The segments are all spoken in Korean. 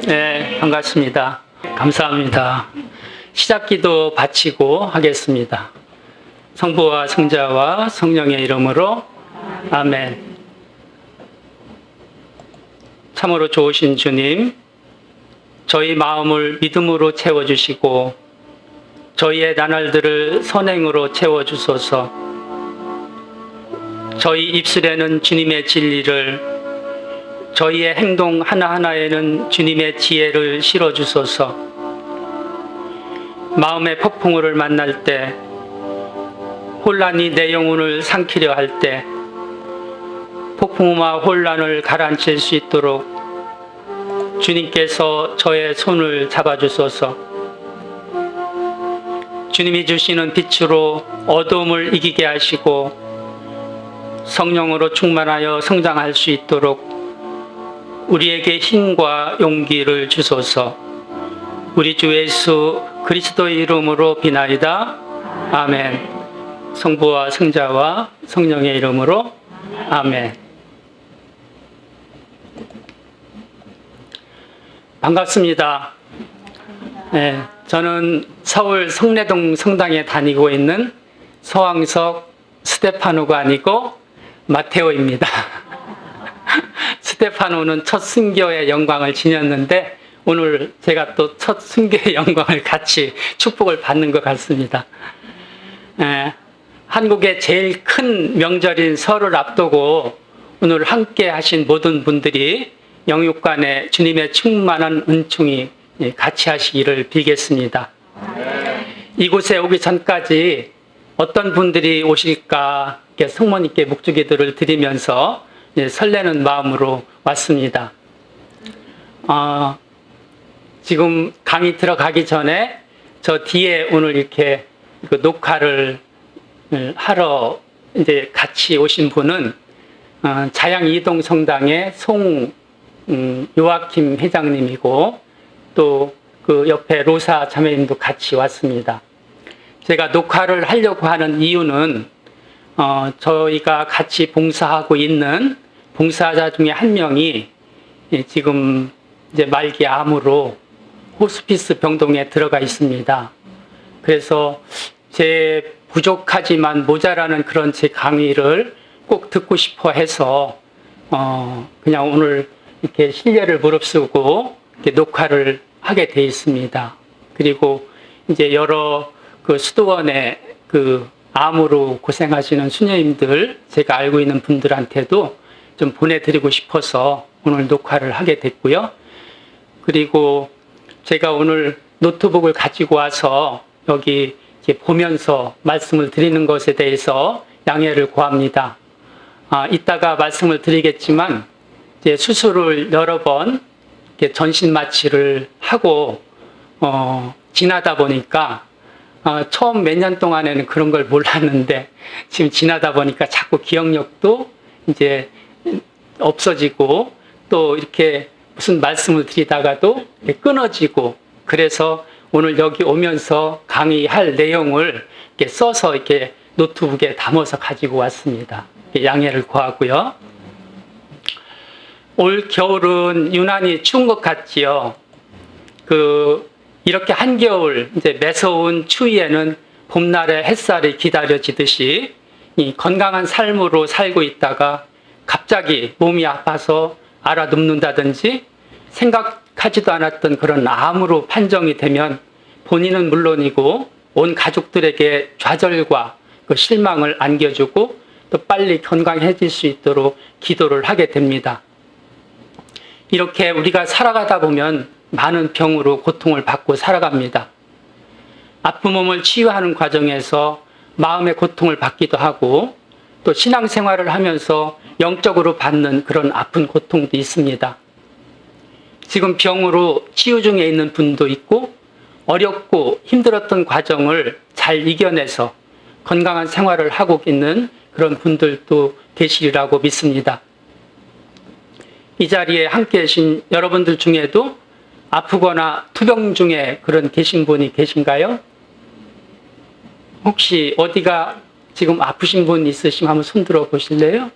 네, 반갑습니다. 감사합니다. 시작기도 바치고 하겠습니다. 성부와 성자와 성령의 이름으로 아멘. 참으로 좋으신 주님, 저희 마음을 믿음으로 채워주시고 저희의 나날들을 선행으로 채워주소서. 저희 입술에는 주님의 진리를, 저희의 행동 하나하나에는 주님의 지혜를 실어주소서. 마음의 폭풍우를 만날 때, 혼란이 내 영혼을 삼키려 할 때, 폭풍우와 혼란을 가라앉힐 수 있도록 주님께서 저의 손을 잡아주소서. 주님이 주시는 빛으로 어두움을 이기게 하시고 성령으로 충만하여 성장할 수 있도록 우리에게 힘과 용기를 주소서. 우리 주 예수 그리스도의 이름으로 비나이다. 아멘. 성부와 성자와 성령의 이름으로 아멘. 반갑습니다. 네, 저는 서울 성내동 성당에 다니고 있는 서왕석 스테파노가 아니고 마테오입니다. 스테파노는 첫 순교의 영광을 지녔는데 오늘 제가 또 첫 순교의 영광을 같이 축복을 받는 것 같습니다. 한국의 제일 큰 명절인 설을 앞두고 오늘 함께 하신 모든 분들이 영육간에 주님의 충만한 은총이 같이 하시기를 빌겠습니다. 이곳에 오기 전까지 어떤 분들이 오실까 성모님께 묵주기도를 드리면서 설레는 마음으로 왔습니다. 지금 강의 들어가기 전에 저 뒤에 오늘 이렇게 녹화를 하러 이제 같이 오신 분은 자양 이동 성당의 요아킴 회장님이고 또 그 옆에 로사 자매님도 같이 왔습니다. 제가 녹화를 하려고 하는 이유는 저희가 같이 봉사하고 있는 봉사자 중에 한 명이 지금 이제 말기 암으로 호스피스 병동에 들어가 있습니다. 그래서 제 부족하지만 모자라는 그런 제 강의를 꼭 듣고 싶어 해서 그냥 오늘 이렇게 신뢰를 무릅쓰고 이렇게 녹화를 하게 돼 있습니다. 그리고 이제 여러 그 수도원의 그 암으로 고생하시는 수녀님들, 제가 알고 있는 분들한테도 좀 보내드리고 싶어서 오늘 녹화를 하게 됐고요. 그리고 제가 오늘 노트북을 가지고 와서 여기 이렇게 보면서 말씀을 드리는 것에 대해서 양해를 구합니다. 이따가 말씀을 드리겠지만 이제 수술을 여러 번 이렇게 전신 마취를 하고 지나다 보니까 처음 몇 년 동안에는 그런 걸 몰랐는데 지금 지나다 보니까 자꾸 기억력도 이제 없어지고 또 이렇게 무슨 말씀을 드리다가도 끊어지고, 그래서 오늘 여기 오면서 강의할 내용을 이렇게 써서 이렇게 노트북에 담아서 가지고 왔습니다. 양해를 구하고요. 올 겨울은 유난히 추운 것 같지요. 이렇게 한겨울 이제 매서운 추위에는 봄날의 햇살이 기다려지듯이 이 건강한 삶으로 살고 있다가 갑자기 몸이 아파서 알아 눕는다든지 생각하지도 않았던 그런 암으로 판정이 되면 본인은 물론이고 온 가족들에게 좌절과 그 실망을 안겨주고 또 빨리 건강해질 수 있도록 기도를 하게 됩니다. 이렇게 우리가 살아가다 보면 많은 병으로 고통을 받고 살아갑니다. 아픈 몸을 치유하는 과정에서 마음의 고통을 받기도 하고 또 신앙생활을 하면서 영적으로 받는 그런 아픈 고통도 있습니다. 지금 병으로 치유 중에 있는 분도 있고 어렵고 힘들었던 과정을 잘 이겨내서 건강한 생활을 하고 있는 그런 분들도 계시리라고 믿습니다. 이 자리에 함께 계신 여러분들 중에도 아프거나 투병 중에 그런 계신 분이 계신가요? 혹시 어디가 지금 아프신 분 있으시면 한번 손 들어 보실래요?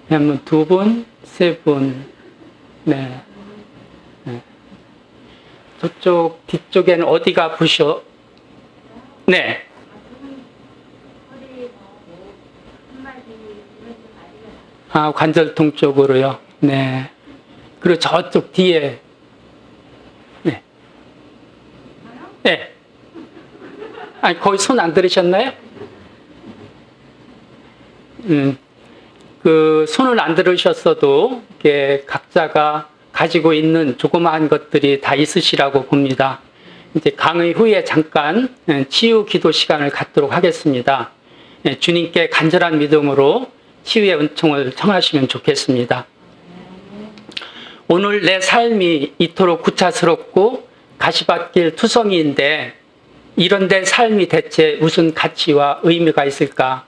한번 두 분, 세 분. 네. 저쪽 뒤쪽에는 어디가 부셔? 네. 아, 관절통 쪽으로요. 네. 그리고 저쪽 뒤에. 네. 네. 아니, 거기 손 안 들으셨나요? 그 손을 안 들으셨어도 이렇게 각자가 가지고 있는 조그마한 것들이 다 있으시라고 봅니다. 이제 강의 후에 잠깐 치유 기도 시간을 갖도록 하겠습니다. 주님께 간절한 믿음으로 치유의 은총을 청하시면 좋겠습니다. 오늘 내 삶이 이토록 구차스럽고 가시밭길 투성이인데 이런 데 삶이 대체 무슨 가치와 의미가 있을까?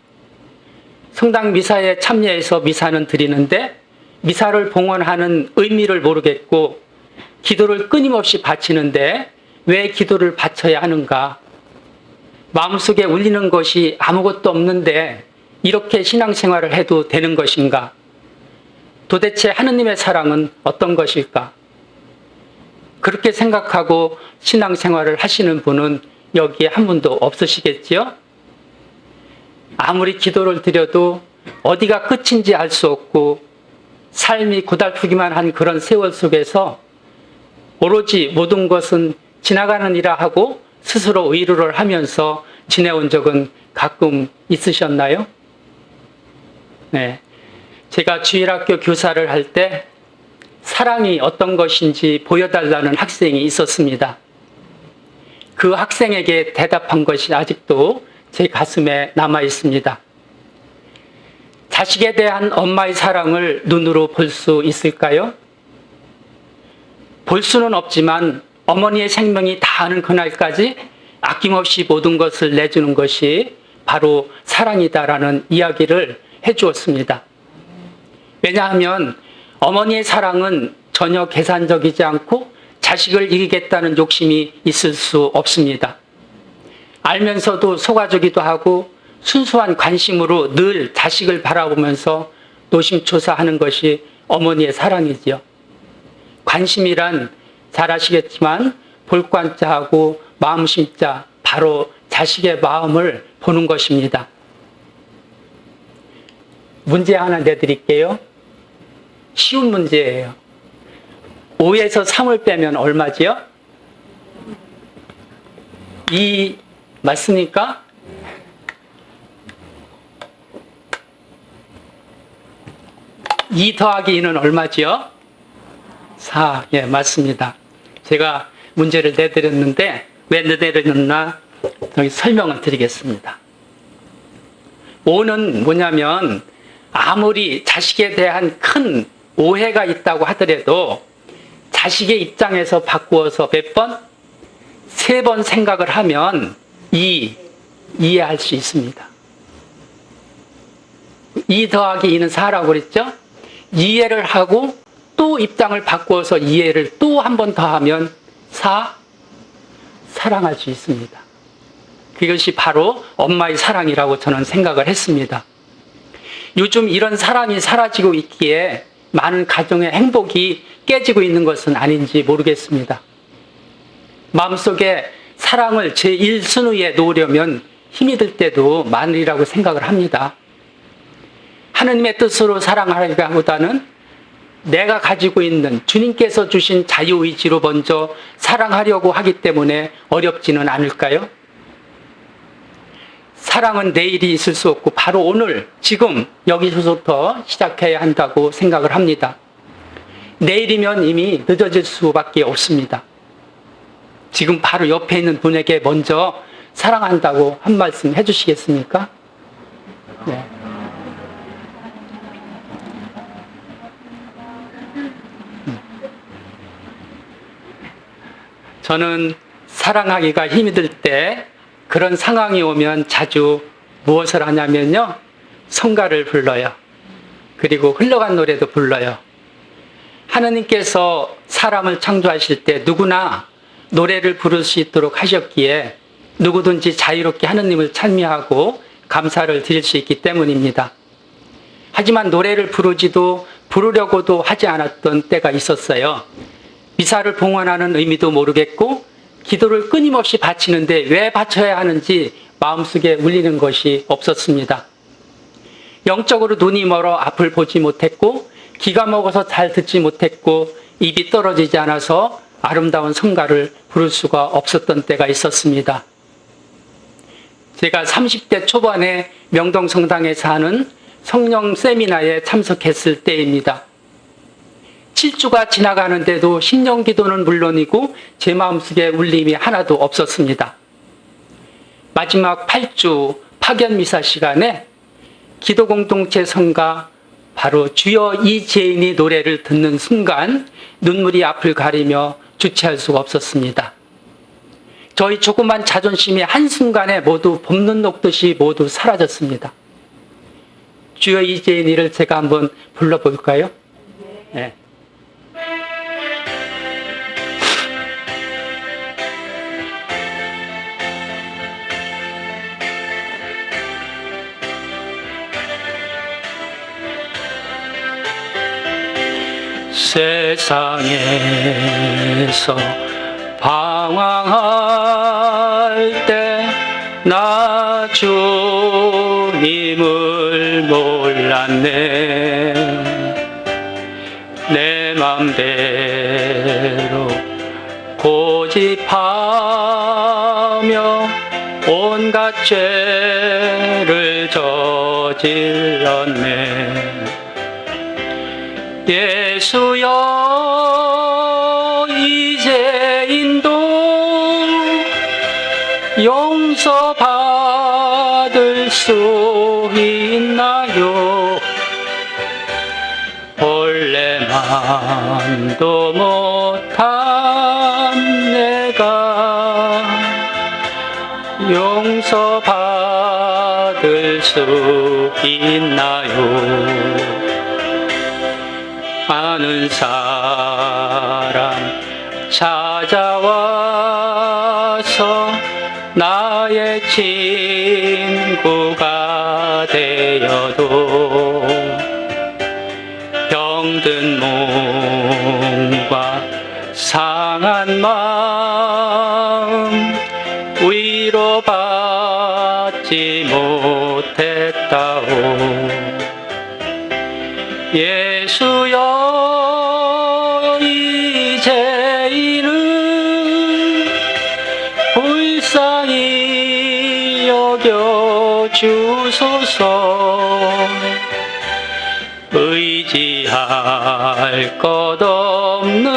성당 미사에 참여해서 미사는 드리는데 미사를 봉헌하는 의미를 모르겠고 기도를 끊임없이 바치는데 왜 기도를 바쳐야 하는가? 마음속에 울리는 것이 아무것도 없는데 이렇게 신앙생활을 해도 되는 것인가? 도대체 하느님의 사랑은 어떤 것일까? 그렇게 생각하고 신앙생활을 하시는 분은 여기에 한 분도 없으시겠지요? 아무리 기도를 드려도 어디가 끝인지 알 수 없고 삶이 고달프기만 한 그런 세월 속에서 오로지 모든 것은 지나가는 이라 하고 스스로 위로를 하면서 지내온 적은 가끔 있으셨나요? 네. 제가 주일학교 교사를 할 때 사랑이 어떤 것인지 보여달라는 학생이 있었습니다. 그 학생에게 대답한 것이 아직도 제 가슴에 남아 있습니다. 자식에 대한 엄마의 사랑을 눈으로 볼 수 있을까요? 볼 수는 없지만 어머니의 생명이 다하는 그날까지 아낌없이 모든 것을 내주는 것이 바로 사랑이다라는 이야기를 해주었습니다. 왜냐하면 어머니의 사랑은 전혀 계산적이지 않고 자식을 이기겠다는 욕심이 있을 수 없습니다. 알면서도 속아주기도 하고 순수한 관심으로 늘 자식을 바라보면서 노심초사하는 것이 어머니의 사랑이지요. 관심이란 잘 아시겠지만 볼관자하고 마음심자, 바로 자식의 마음을 보는 것입니다. 문제 하나 내드릴게요. 쉬운 문제예요. 5에서 3을 빼면 얼마지요? 2 맞습니까? 2 더하기 2는 얼마지요? 4. 예, 맞습니다. 제가 문제를 내드렸는데 왜 내드렸나 여기 설명을 드리겠습니다. 5는 뭐냐면 아무리 자식에 대한 큰 오해가 있다고 하더라도 자식의 입장에서 바꾸어서 몇 번? 3번 생각을 하면 이해할 수 있습니다. 2 더하기 2는 4라고 그랬죠? 이해를 하고 또 입장을 바꾸어서 이해를 또 한 번 더 하면 사랑할 수 있습니다. 그것이 바로 엄마의 사랑이라고 저는 생각을 했습니다. 요즘 이런 사랑이 사라지고 있기에 많은 가정의 행복이 깨지고 있는 것은 아닌지 모르겠습니다. 마음속에 사랑을 제1순위에 놓으려면 힘이 들 때도 많으리라고 생각을 합니다. 하느님의 뜻으로 사랑하기보다는 내가 가지고 있는 주님께서 주신 자유의지로 먼저 사랑하려고 하기 때문에 어렵지는 않을까요? 사랑은 내일이 있을 수 없고 바로 오늘, 지금 여기서부터 시작해야 한다고 생각을 합니다. 내일이면 이미 늦어질 수밖에 없습니다. 지금 바로 옆에 있는 분에게 먼저 사랑한다고 한 말씀 해주시겠습니까? 네. 저는 사랑하기가 힘이 들 때 그런 상황이 오면 자주 무엇을 하냐면요. 성가를 불러요. 그리고 흘러간 노래도 불러요. 하느님께서 사람을 창조하실 때 누구나 노래를 부를 수 있도록 하셨기에 누구든지 자유롭게 하느님을 찬미하고 감사를 드릴 수 있기 때문입니다. 하지만 노래를 부르려고도 하지 않았던 때가 있었어요. 미사를 봉헌하는 의미도 모르겠고 기도를 끊임없이 바치는데 왜 바쳐야 하는지 마음속에 울리는 것이 없었습니다. 영적으로 눈이 멀어 앞을 보지 못했고 귀가 먹어서 잘 듣지 못했고 입이 떨어지지 않아서 아름다운 성가를 부를 수가 없었던 때가 있었습니다. 제가 30대 초반에 명동성당에서 하는 성령 세미나에 참석했을 때입니다. 7주가 지나가는데도 신령 기도는 물론이고 제 마음속에 울림이 하나도 없었습니다. 마지막 8주 파견 미사 시간에 기도 공동체 성가 바로 주여 이재인이 노래를 듣는 순간 눈물이 앞을 가리며 주체할 수가 없었습니다. 저희 조그만 자존심이 한순간에 모두 봄눈 녹듯이 모두 사라졌습니다. 주여 이재인이를 제가 한번 불러볼까요? 네. 세상에서 방황할 때 나 주님을 몰랐네. 내 맘대로 고집하며 온갖 죄를 저질렀네. 예수여 이제인도 용서받을 수 있나요? 본래만도 못한 내가 용서받을 수 있나요? 아는 사람 찾아와서 나의 친구가 되어도 병든 몸과 상한 마음 위로받지 못했다오. 예수여 이제는 불쌍히 여겨주소서. 의지할 것 없는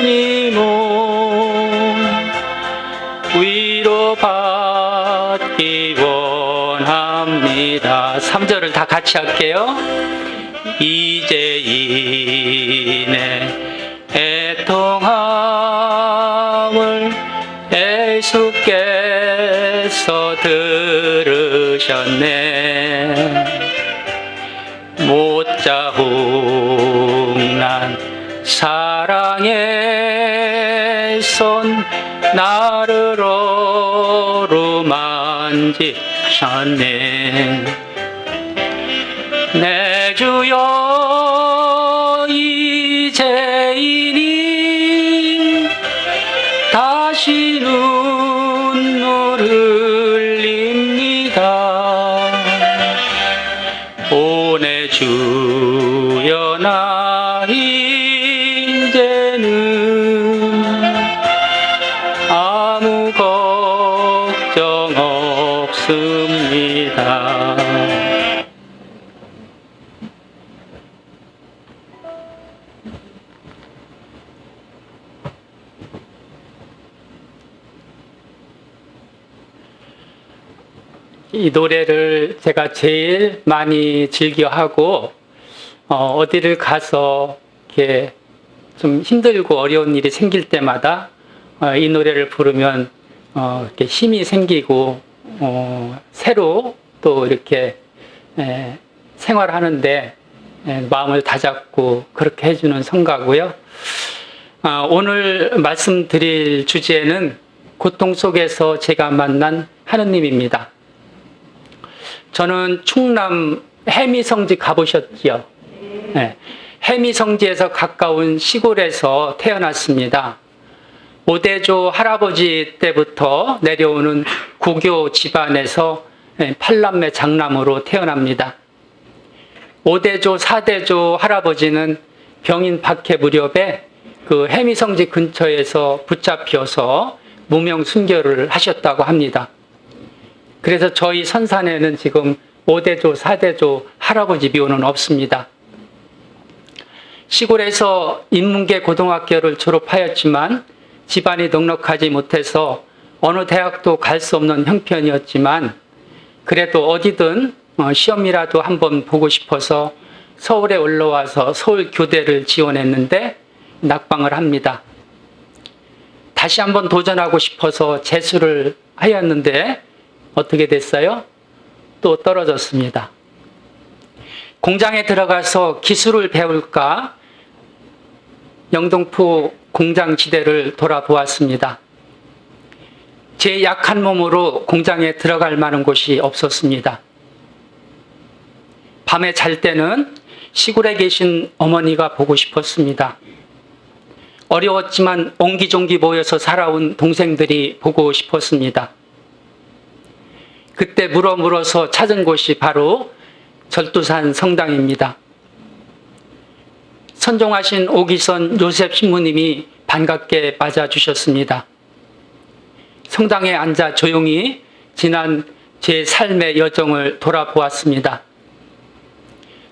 이 몸 위로받기 원합니다. 3절을 다 같이 할게요. 이제인의 애통함을 예수께서 들으셨네. 못자국난 사랑의 손 나를 어루만지셨네. 내 주여 이제이니 다시 눈물 흘립니다. 오 내 주여 나 이제는 아무 걱정 없습니다. 이 노래를 제가 제일 많이 즐겨하고 어디를 가서 이렇게 좀 힘들고 어려운 일이 생길 때마다 이 노래를 부르면 이렇게 힘이 생기고 새로 또 이렇게 생활하는데 마음을 다잡고 그렇게 해주는 성가고요. 오늘 말씀드릴 주제는 고통 속에서 제가 만난 하느님입니다. 저는 충남 해미성지 가보셨지요? 네. 해미성지에서 가까운 시골에서 태어났습니다. 오대조 할아버지 때부터 내려오는 구교 집안에서 8남매 장남으로 태어납니다. 오대조, 사대조 할아버지는 병인 박해 무렵에 그 해미성지 근처에서 붙잡혀서 무명 순교를 하셨다고 합니다. 그래서 저희 선산에는 지금 오대조, 사대조 할아버지 묘는 없습니다. 시골에서 인문계 고등학교를 졸업하였지만 집안이 넉넉하지 못해서 어느 대학도 갈 수 없는 형편이었지만 그래도 어디든 시험이라도 한번 보고 싶어서 서울에 올라와서 서울 교대를 지원했는데 낙방을 합니다. 다시 한번 도전하고 싶어서 재수를 하였는데 어떻게 됐어요? 또 떨어졌습니다. 공장에 들어가서 기술을 배울까 영등포 공장지대를 돌아보았습니다. 제 약한 몸으로 공장에 들어갈 만한 곳이 없었습니다. 밤에 잘 때는 시골에 계신 어머니가 보고 싶었습니다. 어려웠지만 옹기종기 모여서 살아온 동생들이 보고 싶었습니다. 그때 물어서 찾은 곳이 바로 절두산 성당입니다. 선종하신 오기선 요셉 신부님이 반갑게 맞아주셨습니다. 성당에 앉아 조용히 지난 제 삶의 여정을 돌아보았습니다.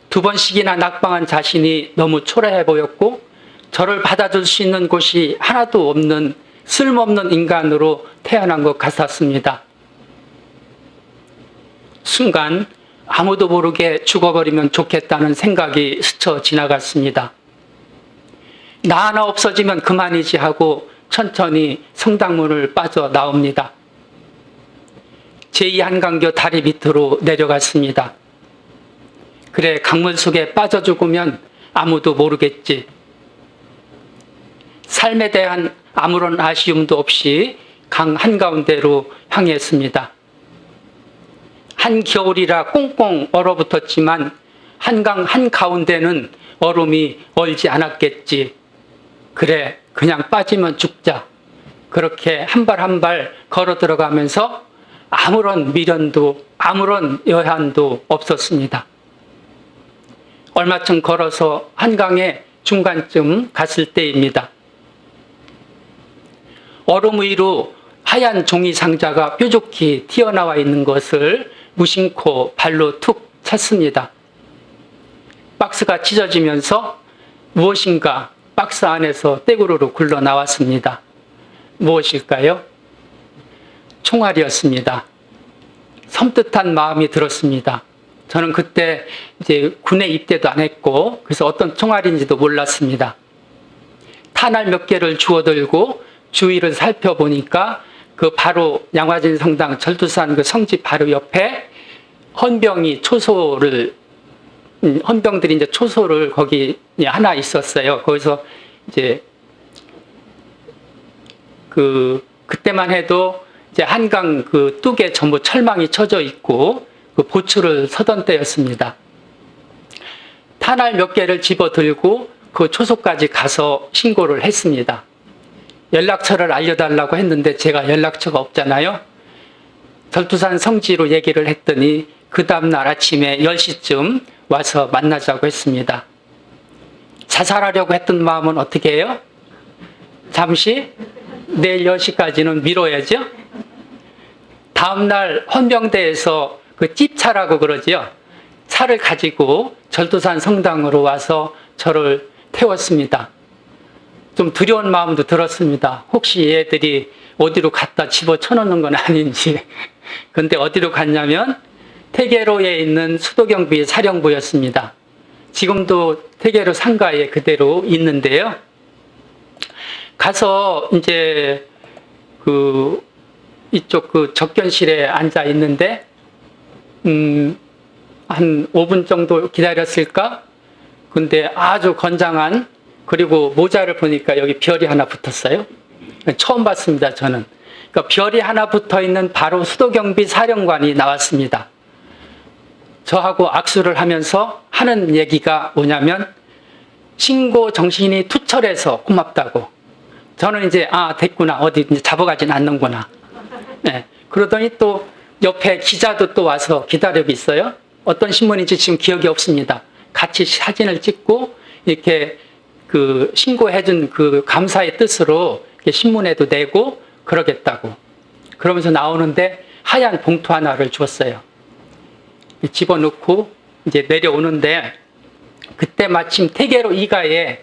2번씩이나 낙방한 자신이 너무 초라해 보였고 저를 받아줄 수 있는 곳이 하나도 없는 쓸모없는 인간으로 태어난 것 같았습니다. 순간 아무도 모르게 죽어버리면 좋겠다는 생각이 스쳐 지나갔습니다. 나 하나 없어지면 그만이지 하고 천천히 성당문을 빠져나옵니다. 제2한강교 다리 밑으로 내려갔습니다. 그래, 강물 속에 빠져 죽으면 아무도 모르겠지. 삶에 대한 아무런 아쉬움도 없이 강 한가운데로 향했습니다. 한겨울이라 꽁꽁 얼어붙었지만 한강 한가운데는 얼음이 얼지 않았겠지. 그래, 그냥 빠지면 죽자. 그렇게 한 발 한 발 걸어 들어가면서 아무런 미련도 아무런 여한도 없었습니다. 얼마쯤 걸어서 한강의 중간쯤 갔을 때입니다. 얼음 위로 하얀 종이 상자가 뾰족히 튀어나와 있는 것을 무심코 발로 툭 찼습니다. 박스가 찢어지면서 무엇인가 박스 안에서 떼구르르 굴러 나왔습니다. 무엇일까요? 총알이었습니다. 섬뜩한 마음이 들었습니다. 저는 그때 이제 군에 입대도 안 했고 그래서 어떤 총알인지도 몰랐습니다. 탄알 몇 개를 주워들고 주위를 살펴보니까 그 바로 양화진 성당 절두산 그 성지 바로 옆에 헌병들이 이제 초소를 거기 하나 있었어요. 거기서 이제 그때만 해도 이제 한강 그 뚝에 전부 철망이 쳐져 있고 그 보추를 서던 때였습니다. 탄알 몇 개를 집어 들고 그 초소까지 가서 신고를 했습니다. 연락처를 알려달라고 했는데 제가 연락처가 없잖아요. 절두산 성지로 얘기를 했더니 그 다음날 아침에 10시쯤 와서 만나자고 했습니다. 자살하려고 했던 마음은 어떻게 해요? 잠시 내일 10시까지는 미뤄야죠. 다음날 헌병대에서 그 찝차라고 그러지요. 차를 가지고 절두산 성당으로 와서 저를 태웠습니다. 좀 두려운 마음도 들었습니다. 혹시 얘들이 어디로 갖다 집어쳐놓는 건 아닌지. 근데 어디로 갔냐면 태계로에 있는 수도경비 사령부였습니다. 지금도 태계로 상가에 그대로 있는데요. 가서 이제 이쪽 그 접견실에 앉아 있는데 한 5분 정도 기다렸을까? 근데 아주 건장한 그리고 모자를 보니까 여기 별이 하나 붙었어요. 처음 봤습니다, 저는. 그러니까 별이 하나 붙어 있는 바로 수도경비 사령관이 나왔습니다. 저하고 악수를 하면서 하는 얘기가 뭐냐면 신고 정신이 투철해서 고맙다고. 저는 이제 됐구나, 어디 이제 잡아가진 않는구나. 네. 그러더니 또 옆에 기자도 또 와서 기다리고 있어요. 어떤 신문인지 지금 기억이 없습니다. 같이 사진을 찍고 이렇게 그 신고해준 그 감사의 뜻으로 이렇게 신문에도 내고 그러겠다고. 그러면서 나오는데 하얀 봉투 하나를 주었어요. 집어넣고 이제 내려오는데 그때 마침 태계로 이가에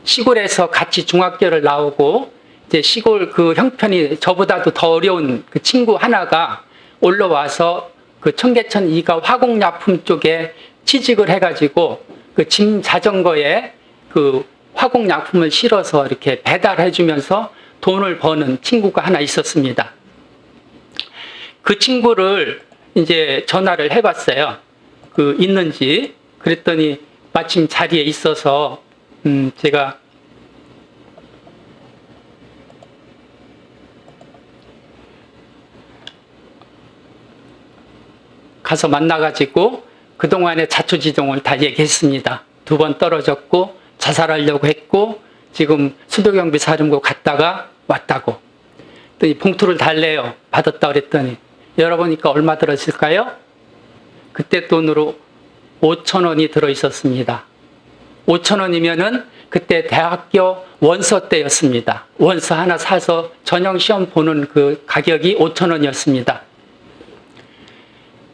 시골에서 같이 중학교를 나오고 이제 시골 그 형편이 저보다도 더 어려운 그 친구 하나가 올라와서 그 청계천 이가 화공약품 쪽에 취직을 해가지고 그 짐 자전거에 그 화공약품을 실어서 이렇게 배달해 주면서 돈을 버는 친구가 하나 있었습니다. 그 친구를 이제 전화를 해봤어요. 그 있는지. 그랬더니 마침 자리에 있어서 제가 가서 만나가지고 그동안의 자초지종을 다 얘기했습니다. 2번 떨어졌고 자살하려고 했고 지금 수도경비 사령부 갔다가 왔다고. 또 봉투를 달래요. 받았다 그랬더니 열어보니까 얼마 들었을까요? 그때 돈으로 5,000원이 들어있었습니다. 5,000원이면은 그때 대학교 원서 때였습니다. 원서 하나 사서 전형 시험 보는 그 가격이 5,000원이었습니다.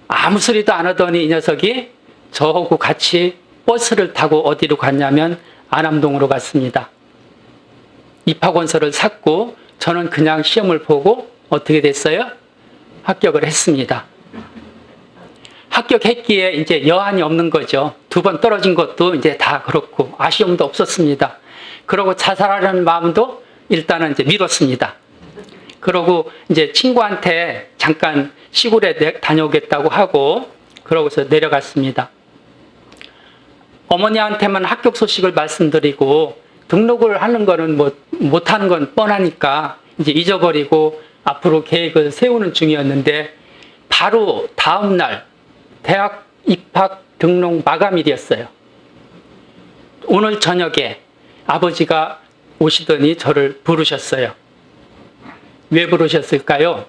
아무 소리도 안 하더니 이 녀석이 저하고 같이 버스를 타고 어디로 갔냐면 안암동으로 갔습니다. 입학원서를 샀고 저는 그냥 시험을 보고 어떻게 됐어요? 합격을 했습니다. 합격했기에 이제 여한이 없는 거죠. 2번 떨어진 것도 이제 다 그렇고 아쉬움도 없었습니다. 그러고 자살하려는 마음도 일단은 이제 미뤘습니다. 그러고 이제 친구한테 잠깐 시골에 다녀오겠다고 하고 그러고서 내려갔습니다. 어머니한테만 합격 소식을 말씀드리고 등록을 하는 거는 뭐 못하는 건 뻔하니까 이제 잊어버리고 앞으로 계획을 세우는 중이었는데 바로 다음 날 대학 입학 등록 마감일이었어요. 오늘 저녁에 아버지가 오시더니 저를 부르셨어요. 왜 부르셨을까요?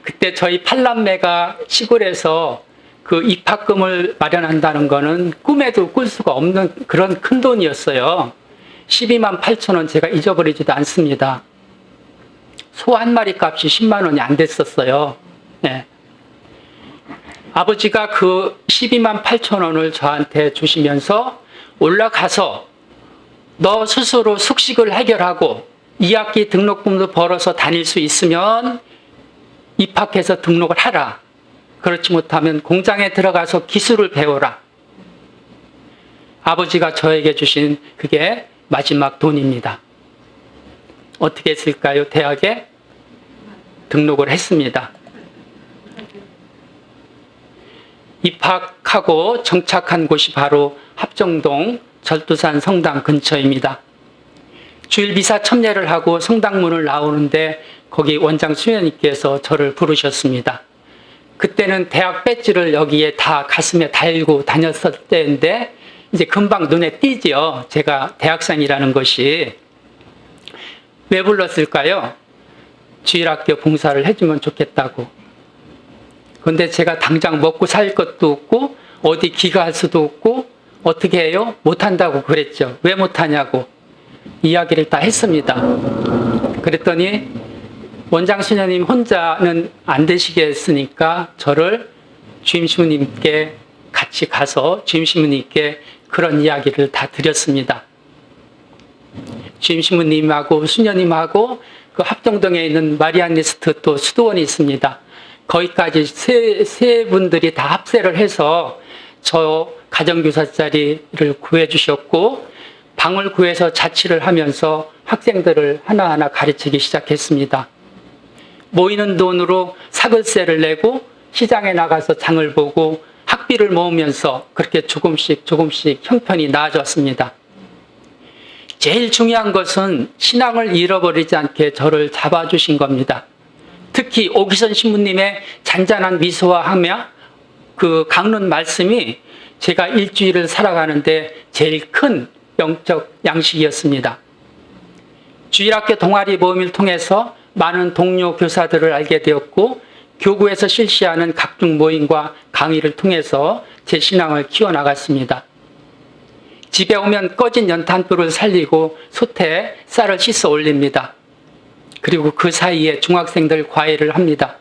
그때 저희 8남매가 시골에서 그 입학금을 마련한다는 거는 꿈에도 꿀 수가 없는 그런 큰 돈이었어요. 12만 8천 원 제가 잊어버리지도 않습니다. 소 한 마리 값이 10만 원이 안 됐었어요. 네. 아버지가 그 12만 8천 원을 저한테 주시면서 올라가서 너 스스로 숙식을 해결하고 2학기 등록금도 벌어서 다닐 수 있으면 입학해서 등록을 하라. 그렇지 못하면 공장에 들어가서 기술을 배워라. 아버지가 저에게 주신 그게 마지막 돈입니다. 어떻게 했을까요? 대학에 등록을 했습니다. 입학하고 정착한 곳이 바로 합정동 절두산 성당 근처입니다. 주일 미사 첨례를 하고 성당문을 나오는데 거기 원장 수녀님께서 저를 부르셨습니다. 그때는 대학 배지를 여기에 다 가슴에 달고 다녔을 때인데 이제 금방 눈에 띄지요. 제가 대학생이라는 것이. 왜 불렀을까요? 주일학교 봉사를 해주면 좋겠다고. 그런데 제가 당장 먹고 살 것도 없고 어디 귀가할 수도 없고 어떻게 해요? 못한다고 그랬죠. 왜 못하냐고 이야기를 다 했습니다. 그랬더니 원장 수녀님 혼자는 안 되시겠으니까 저를 주임신부님께 같이 가서 주임신부님께 그런 이야기를 다 드렸습니다. 주임신부님하고 수녀님하고 그 합정동에 있는 마리아니스트 또 수도원이 있습니다. 거기까지 세 분들이 다 합세를 해서 저 가정교사 자리를 구해주셨고 방을 구해서 자취를 하면서 학생들을 하나하나 가르치기 시작했습니다. 모이는 돈으로 사글세를 내고 시장에 나가서 장을 보고 학비를 모으면서 그렇게 조금씩 형편이 나아졌습니다. 제일 중요한 것은 신앙을 잃어버리지 않게 저를 잡아주신 겁니다. 특히 오기선 신부님의 잔잔한 미소와 하며 그 강론 말씀이 제가 일주일을 살아가는데 제일 큰 영적 양식이었습니다. 주일학교 동아리 모임을 통해서 많은 동료 교사들을 알게 되었고 교구에서 실시하는 각종 모임과 강의를 통해서 제 신앙을 키워나갔습니다. 집에 오면 꺼진 연탄불을 살리고 솥에 쌀을 씻어 올립니다. 그리고 그 사이에 중학생들 과외를 합니다.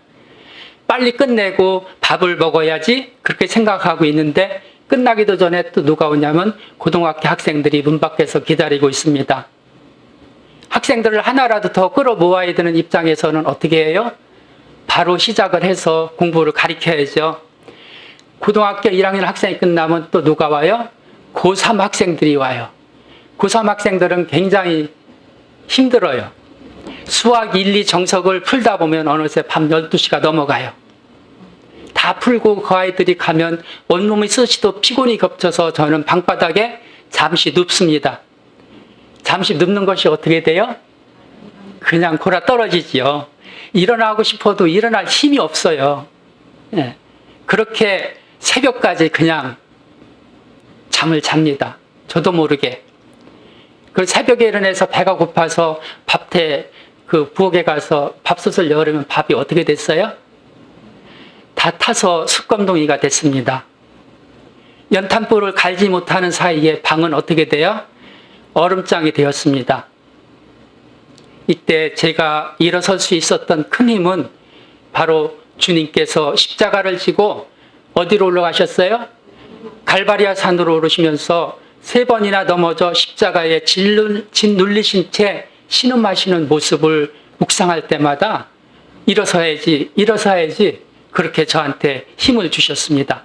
빨리 끝내고 밥을 먹어야지 그렇게 생각하고 있는데 끝나기도 전에 또 누가 오냐면 고등학교 학생들이 문 밖에서 기다리고 있습니다. 학생들을 하나라도 더 끌어모아야 되는 입장에서는 어떻게 해요? 바로 시작을 해서 공부를 가르쳐야죠. 고등학교 1학년 학생이 끝나면 또 누가 와요? 고3 학생들이 와요. 고3 학생들은 굉장히 힘들어요. 수학 1, 2 정석을 풀다 보면 어느새 밤 12시가 넘어가요. 다 풀고 그 아이들이 가면 온몸이 쑤시도 피곤이 겹쳐서 저는 방바닥에 잠시 눕습니다. 잠시 눕는 것이 어떻게 돼요? 그냥 골아 떨어지지요. 일어나고 싶어도 일어날 힘이 없어요. 예. 그렇게 새벽까지 그냥 잠을 잡니다. 저도 모르게. 그 새벽에 일어나서 배가 고파서 그 부엌에 가서 밥솥을 열으면 밥이 어떻게 됐어요? 다 타서 숯검둥이가 됐습니다. 연탄불을 갈지 못하는 사이에 방은 어떻게 돼요? 얼음장이 되었습니다. 이때 제가 일어설 수 있었던 큰 힘은 바로 주님께서 십자가를 지고 어디로 올라가셨어요? 갈바리아 산으로 오르시면서 3번이나 넘어져 십자가에 짓눌리신 채 신음하시는 모습을 묵상할 때마다 일어서야지 그렇게 저한테 힘을 주셨습니다.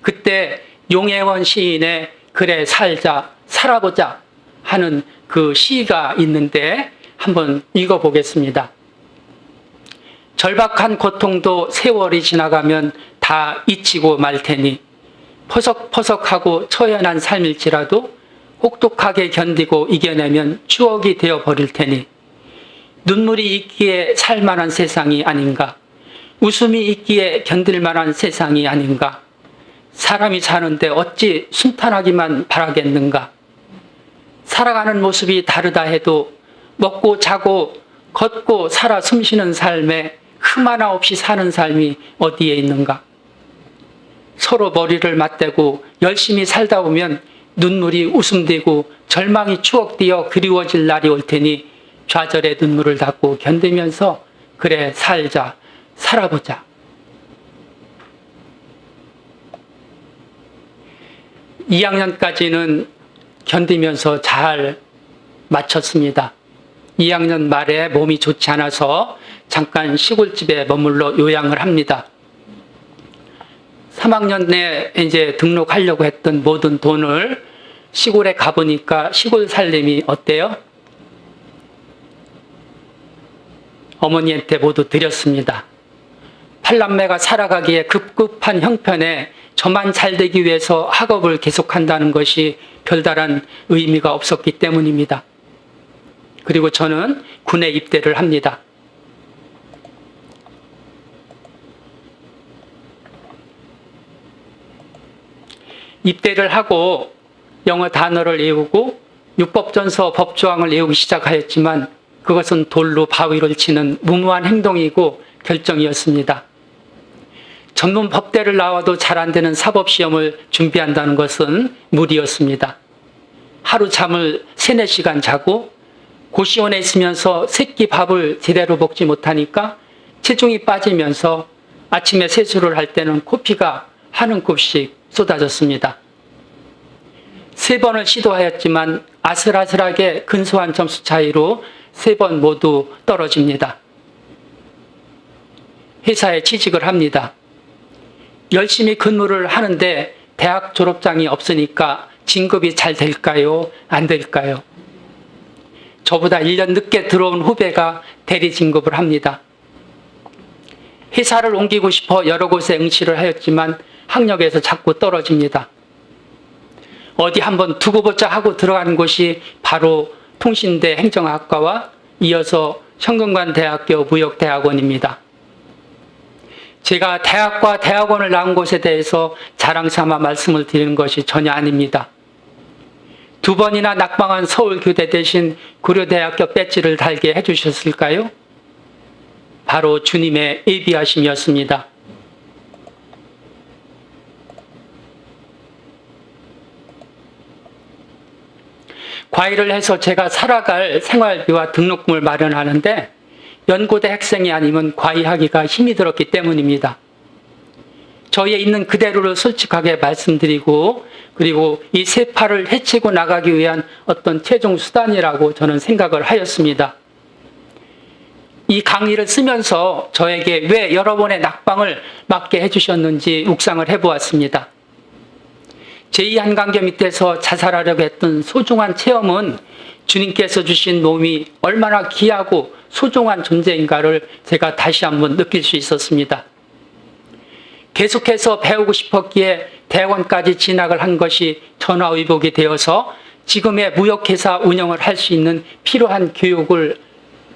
그때 용혜원 시인의 그래 살자 살아보자 하는 그 시가 있는데 한번 읽어보겠습니다. 절박한 고통도 세월이 지나가면 다 잊히고 말 테니 퍼석퍼석하고 처연한 삶일지라도 혹독하게 견디고 이겨내면 추억이 되어버릴 테니 눈물이 있기에 살만한 세상이 아닌가, 웃음이 있기에 견딜만한 세상이 아닌가, 사람이 사는데 어찌 순탄하기만 바라겠는가, 살아가는 모습이 다르다 해도 먹고 자고 걷고 살아 숨쉬는 삶에 흠 하나 없이 사는 삶이 어디에 있는가. 서로 머리를 맞대고 열심히 살다 보면 눈물이 웃음되고 절망이 추억되어 그리워질 날이 올 테니 좌절의 눈물을 닦고 견디면서 그래 살자 살아보자. 2학년까지는 견디면서 잘 마쳤습니다. 2학년 말에 몸이 좋지 않아서 잠깐 시골집에 머물러 요양을 합니다. 3학년에 이제 등록하려고 했던 모든 돈을 시골에 가보니까 시골 살림이 어때요? 어머니한테 모두 드렸습니다. 8남매가 살아가기에 급급한 형편에 저만 잘 되기 위해서 학업을 계속한다는 것이 별다른 의미가 없었기 때문입니다. 그리고 저는 군에 입대를 합니다. 입대를 하고 영어 단어를 외우고 육법전서 법조항을 외우기 시작하였지만 그것은 돌로 바위를 치는 무모한 행동이고 결정이었습니다. 전문 법대를 나와도 잘 안 되는 사법시험을 준비한다는 것은 무리였습니다. 하루 잠을 3-4시간 자고 고시원에 있으면서 새끼 밥을 제대로 먹지 못하니까 체중이 빠지면서 아침에 세수를 할 때는 코피가 한 움큼씩 쏟아졌습니다. 3번을 시도하였지만 아슬아슬하게 근소한 점수 차이로 3번 모두 떨어집니다. 회사에 취직을 합니다. 열심히 근무를 하는데 대학 졸업장이 없으니까 진급이 잘 될까요? 안 될까요? 저보다 1년 늦게 들어온 후배가 대리 진급을 합니다. 회사를 옮기고 싶어 여러 곳에 응시를 하였지만 학력에서 자꾸 떨어집니다. 어디 한번 두고 보자 하고 들어간 곳이 바로 통신대 행정학과와 이어서 현근관대학교 무역대학원입니다. 제가 대학과 대학원을 나온 곳에 대해서 자랑 삼아 말씀을 드리는 것이 전혀 아닙니다. 2번이나 낙방한 서울교대 대신 고려대학교 배지를 달게 해주셨을까요? 바로 주님의 예비하심이었습니다. 과외를 해서 제가 살아갈 생활비와 등록금을 마련하는데 연고대 학생이 아니면 과외하기가 힘이 들었기 때문입니다. 저희에 있는 그대로를 솔직하게 말씀드리고 그리고 이 세파를 해치고 나가기 위한 어떤 최종 수단이라고 저는 생각을 하였습니다. 이 강의를 쓰면서 저에게 왜 여러 번의 낙방을 맞게 해주셨는지 묵상을 해보았습니다. 제2한강교 밑에서 자살하려고 했던 소중한 체험은 주님께서 주신 몸이 얼마나 귀하고 소중한 존재인가를 제가 다시 한번 느낄 수 있었습니다. 계속해서 배우고 싶었기에 대학원까지 진학을 한 것이 전화위복이 되어서 지금의 무역회사 운영을 할 수 있는 필요한 교육을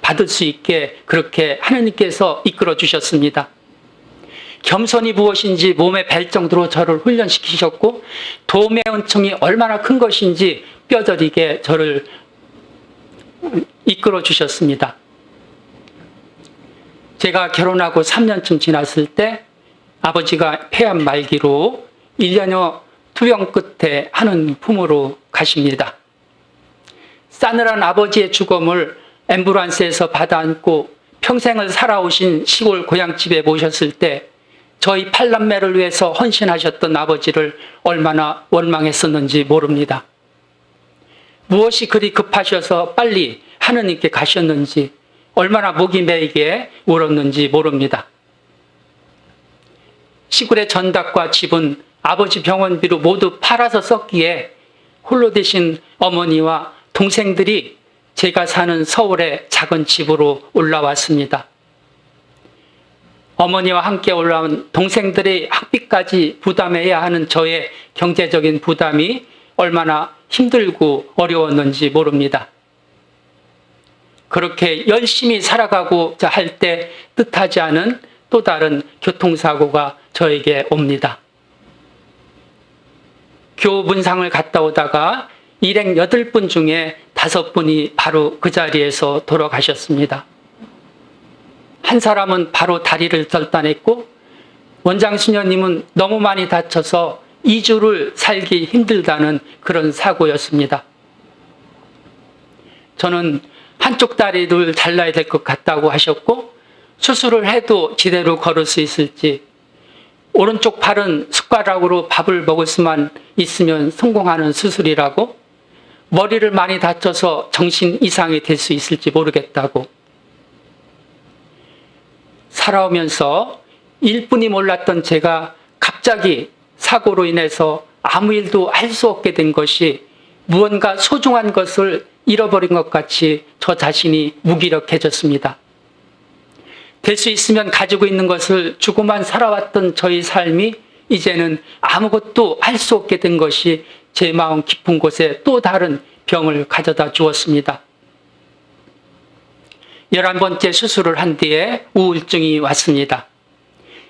받을 수 있게 그렇게 하나님께서 이끌어 주셨습니다. 겸손이 무엇인지 몸에 뵐 정도로 저를 훈련시키셨고 도움의 은총이 얼마나 큰 것인지 뼈저리게 저를 이끌어 주셨습니다. 제가 결혼하고 3년쯤 지났을 때 아버지가 폐암 말기로 1년여 투병 끝에 하는 품으로 가십니다. 싸늘한 아버지의 죽음을 앰뷸런스에서 받아안고 평생을 살아오신 시골 고향집에 모셨을 때 저희 8남매를 위해서 헌신하셨던 아버지를 얼마나 원망했었는지 모릅니다. 무엇이 그리 급하셔서 빨리 하느님께 가셨는지 얼마나 목이 메이게 울었는지 모릅니다. 시골의 전닭과 집은 아버지 병원비로 모두 팔아서 썼기에 홀로 되신 어머니와 동생들이 제가 사는 서울의 작은 집으로 올라왔습니다. 어머니와 함께 올라온 동생들의 학비까지 부담해야 하는 저의 경제적인 부담이 얼마나 힘들고 어려웠는지 모릅니다. 그렇게 열심히 살아가고자 할 때 뜻하지 않은 또 다른 교통사고가 저에게 옵니다. 교문상을 갔다 오다가 일행 8분 중에 5분이 바로 그 자리에서 돌아가셨습니다. 한 사람은 바로 다리를 절단했고 원장 수녀님은 너무 많이 다쳐서 2주를 살기 힘들다는 그런 사고였습니다. 저는 한쪽 다리를 잘라야 될 것 같다고 하셨고 수술을 해도 제대로 걸을 수 있을지 오른쪽 팔은 숟가락으로 밥을 먹을 수만 있으면 성공하는 수술이라고 머리를 많이 다쳐서 정신 이상이 될 수 있을지 모르겠다고 살아오면서 일뿐이 몰랐던 제가 갑자기 사고로 인해서 아무 일도 할 수 없게 된 것이 무언가 소중한 것을 잃어버린 것 같이 저 자신이 무기력해졌습니다. 될 수 있으면 가지고 있는 것을 주고만 살아왔던 저의 삶이 이제는 아무것도 할 수 없게 된 것이 제 마음 깊은 곳에 또 다른 병을 가져다 주었습니다. 11번째 수술을 한 뒤에 우울증이 왔습니다.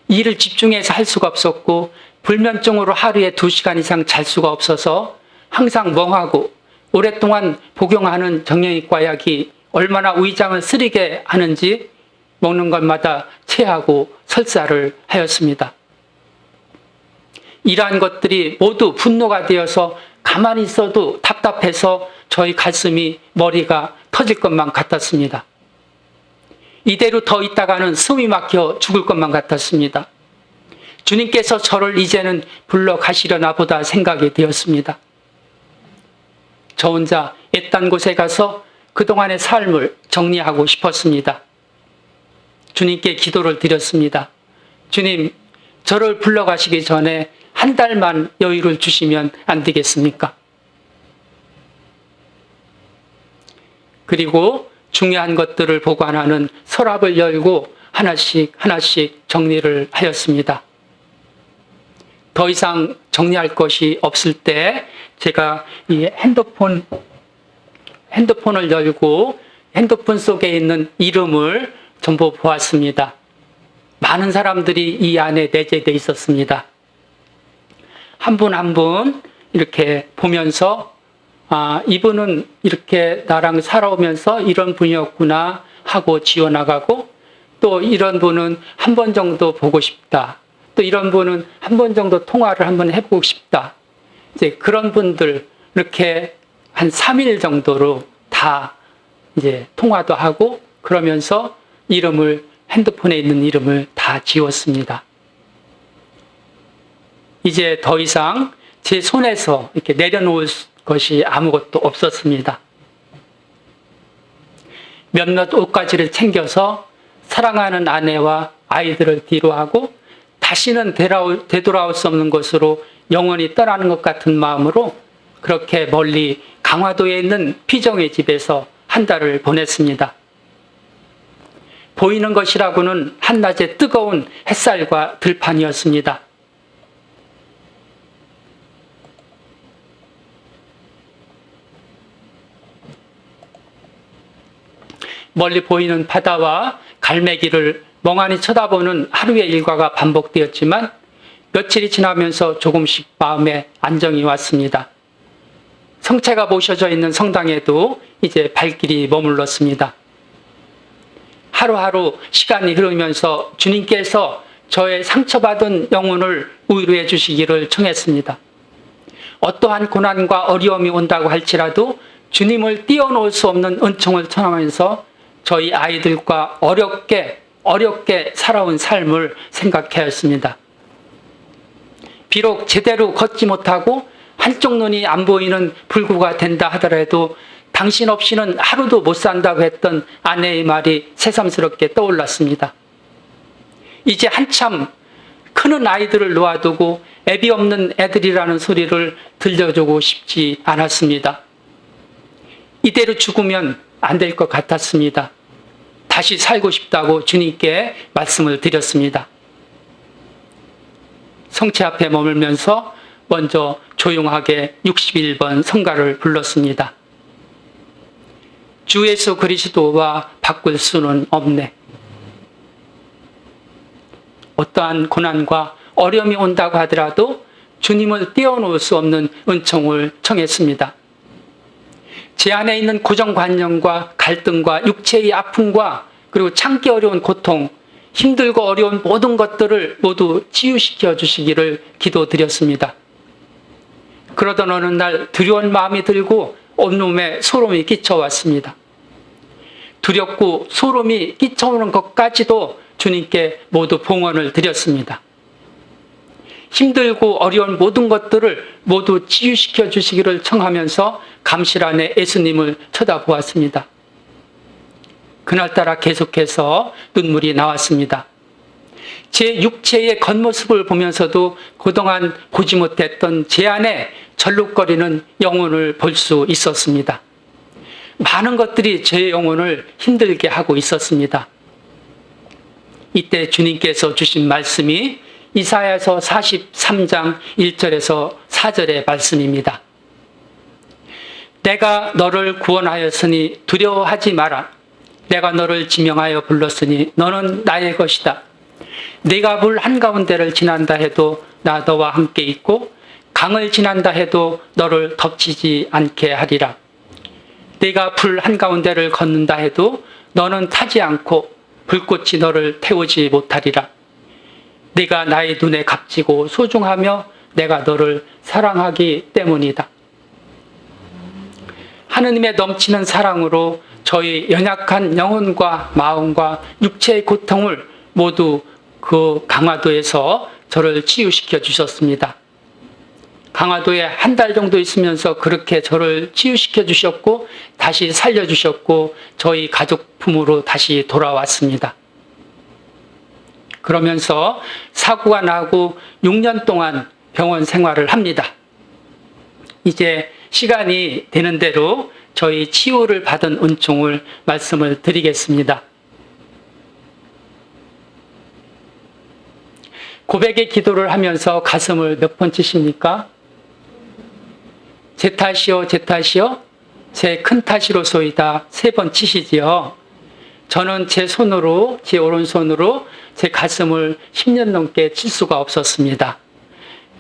일을 집중해서 할 수가 없었고 불면증으로 하루에 2시간 이상 잘 수가 없어서 항상 멍하고 오랫동안 복용하는 정형외과 약이 얼마나 위장을 쓰리게 하는지 먹는 것마다 체하고 설사를 하였습니다. 이러한 것들이 모두 분노가 되어서 가만히 있어도 답답해서 저희 가슴이 머리가 터질 것만 같았습니다. 이대로 더 있다가는 숨이 막혀 죽을 것만 같았습니다. 주님께서 저를 이제는 불러가시려나 보다 생각이 되었습니다. 저 혼자 애딴 곳에 가서 그동안의 삶을 정리하고 싶었습니다. 주님께 기도를 드렸습니다. 주님, 저를 불러가시기 전에 한 달만 여유를 주시면 안 되겠습니까? 그리고 중요한 것들을 보관하는 서랍을 열고 하나씩 하나씩 정리를 하였습니다. 더 이상 정리할 것이 없을 때 제가 이 핸드폰을 열고 핸드폰 속에 있는 이름을 전부 보았습니다. 많은 사람들이 이 안에 내재되어 있었습니다. 한 분 한 분 이렇게 보면서 이분은 이렇게 나랑 살아오면서 이런 분이었구나 하고 지워나가고, 또 이런 분은 한 번 정도 보고 싶다. 또 이런 분은 한 번 정도 통화를 한번 해보고 싶다. 이제 그런 분들 이렇게 한 3일 정도로 다 이제 통화도 하고 그러면서 핸드폰에 있는 이름을 다 지웠습니다. 이제 더 이상 제 손에서 이렇게 내려놓을 것이 아무것도 없었습니다. 몇몇 옷가지를 챙겨서 사랑하는 아내와 아이들을 뒤로하고 다시는 되돌아올 수 없는 곳으로 영원히 떠나는 것 같은 마음으로 그렇게 멀리 강화도에 있는 피정의 집에서 한 달을 보냈습니다. 보이는 것이라고는 한낮의 뜨거운 햇살과 들판이었습니다. 멀리 보이는 바다와 갈매기를 멍하니 쳐다보는 하루의 일과가 반복되었지만 며칠이 지나면서 조금씩 마음에 안정이 왔습니다. 성체가 모셔져 있는 성당에도 이제 발길이 머물렀습니다. 하루하루 시간이 흐르면서 주님께서 저의 상처받은 영혼을 위로해 주시기를 청했습니다. 어떠한 고난과 어려움이 온다고 할지라도 주님을 띄워놓을 수 없는 은총을 청하면서 저희 아이들과 어렵게 살아온 삶을 생각하였습니다. 비록 제대로 걷지 못하고 한쪽 눈이 안 보이는 불구가 된다 하더라도 당신 없이는 하루도 못 산다고 했던 아내의 말이 새삼스럽게 떠올랐습니다. 이제 한참 크는 아이들을 놓아두고 애비 없는 애들이라는 소리를 들려주고 싶지 않았습니다. 이대로 죽으면 안 될 것 같았습니다. 다시 살고 싶다고 주님께 말씀을 드렸습니다. 성체 앞에 머물면서 먼저 조용하게 61번 성가를 불렀습니다. 주 예수 그리스도와 바꿀 수는 없네. 어떠한 고난과 어려움이 온다고 하더라도 주님을 띄워놓을 수 없는 은총을 청했습니다. 제 안에 있는 고정관념과 갈등과 육체의 아픔과 그리고 참기 어려운 고통, 힘들고 어려운 모든 것들을 모두 치유시켜 주시기를 기도드렸습니다. 그러던 어느 날 두려운 마음이 들고 온몸에 소름이 끼쳐왔습니다. 두렵고 소름이 끼쳐오는 것까지도 주님께 모두 봉헌을 드렸습니다. 힘들고 어려운 모든 것들을 모두 치유시켜 주시기를 청하면서 감실 안에 예수님을 쳐다보았습니다. 그날따라 계속해서 눈물이 나왔습니다. 제 육체의 겉모습을 보면서도 그동안 보지 못했던 제 안에 절룩거리는 영혼을 볼 수 있었습니다. 많은 것들이 제 영혼을 힘들게 하고 있었습니다. 이때 주님께서 주신 말씀이 이사야서 43장 1절에서 4절의 말씀입니다. 내가 너를 구원하였으니 두려워하지 마라. 내가 너를 지명하여 불렀으니 너는 나의 것이다. 네가 물 한가운데를 지난다 해도 나 너와 함께 있고 강을 지난다 해도 너를 덮치지 않게 하리라. 네가 불 한가운데를 걷는다 해도 너는 타지 않고 불꽃이 너를 태우지 못하리라. 네가 나의 눈에 값지고 소중하며 내가 너를 사랑하기 때문이다. 하느님의 넘치는 사랑으로 저희 연약한 영혼과 마음과 육체의 고통을 모두 그 강화도에서 저를 치유시켜 주셨습니다. 강화도에 한 달 정도 있으면서 그렇게 저를 치유시켜 주셨고 다시 살려주셨고 저희 가족 품으로 다시 돌아왔습니다. 그러면서 사고가 나고 6년 동안 병원 생활을 합니다. 이제 시간이 되는 대로 저희 치유를 받은 은총을 말씀을 드리겠습니다. 고백의 기도를 하면서 가슴을 몇 번 치십니까? 제 탓이요, 제 탓이요, 제 큰 탓이로소이다 3번 치시지요. 저는 제 손으로, 제 오른손으로 제 가슴을 10년 넘게 칠 수가 없었습니다.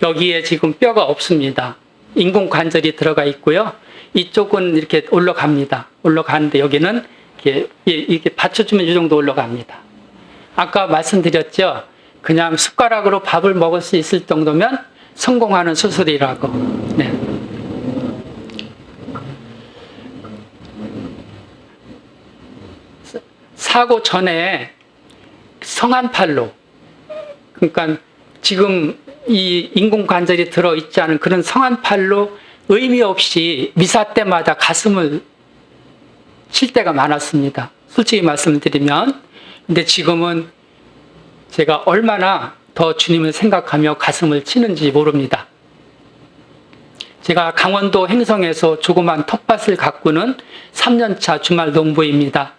여기에 지금 뼈가 없습니다. 인공관절이 들어가 있고요. 이쪽은 이렇게 올라갑니다. 올라가는데 여기는 이렇게 받쳐주면 이 정도 올라갑니다. 아까 말씀드렸죠. 그냥 숟가락으로 밥을 먹을 수 있을 정도면 성공하는 수술이라고. 네. 사고 전에 성한팔로, 그러니까 지금 이 인공관절이 들어있지 않은 그런 성한팔로 의미 없이 미사 때마다 가슴을 칠 때가 많았습니다. 솔직히 말씀드리면. 근데 지금은 제가 얼마나 더 주님을 생각하며 가슴을 치는지 모릅니다. 제가 강원도 행성에서 조그만 텃밭을 가꾸는 3년차 주말 농부입니다.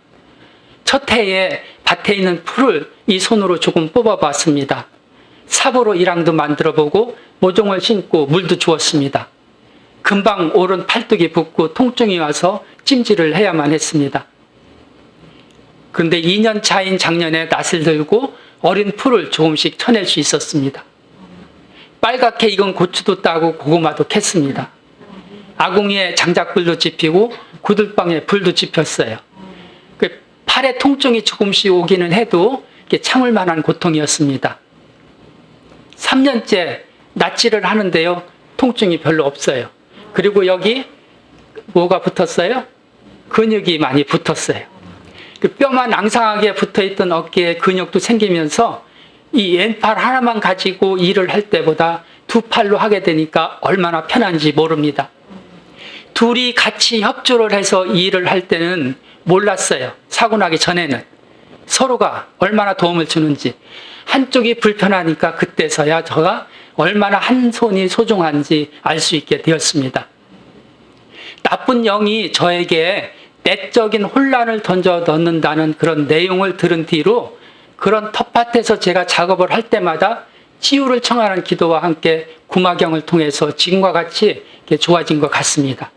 첫 해에 밭에 있는 풀을 이 손으로 조금 뽑아봤습니다. 삽으로 이랑도 만들어보고 모종을 심고 물도 주었습니다. 금방 오른 팔뚝이 붓고 통증이 와서 찜질을 해야만 했습니다. 그런데 2년 차인 작년에 낫을 들고 어린 풀을 조금씩 쳐낼 수 있었습니다. 빨갛게 익은 고추도 따고 고구마도 캤습니다. 아궁이에 장작불도 지피고 구들방에 불도 지폈어요. 팔에 통증이 조금씩 오기는 해도 참을 만한 고통이었습니다. 3년째 낫질을 하는데요. 통증이 별로 없어요. 그리고 여기 뭐가 붙었어요? 근육이 많이 붙었어요. 뼈만 앙상하게 붙어있던 어깨에 근육도 생기면서 이 왼팔 하나만 가지고 일을 할 때보다 두 팔로 하게 되니까 얼마나 편한지 모릅니다. 둘이 같이 협조를 해서 일을 할 때는 몰랐어요. 사고 나기 전에는. 서로가 얼마나 도움을 주는지. 한쪽이 불편하니까 그때서야 저가 얼마나 한 손이 소중한지 알 수 있게 되었습니다. 나쁜 영이 저에게 내적인 혼란을 던져 넣는다는 그런 내용을 들은 뒤로 그런 텃밭에서 제가 작업을 할 때마다 치유를 청하는 기도와 함께 구마경을 통해서 지금과 같이 좋아진 것 같습니다.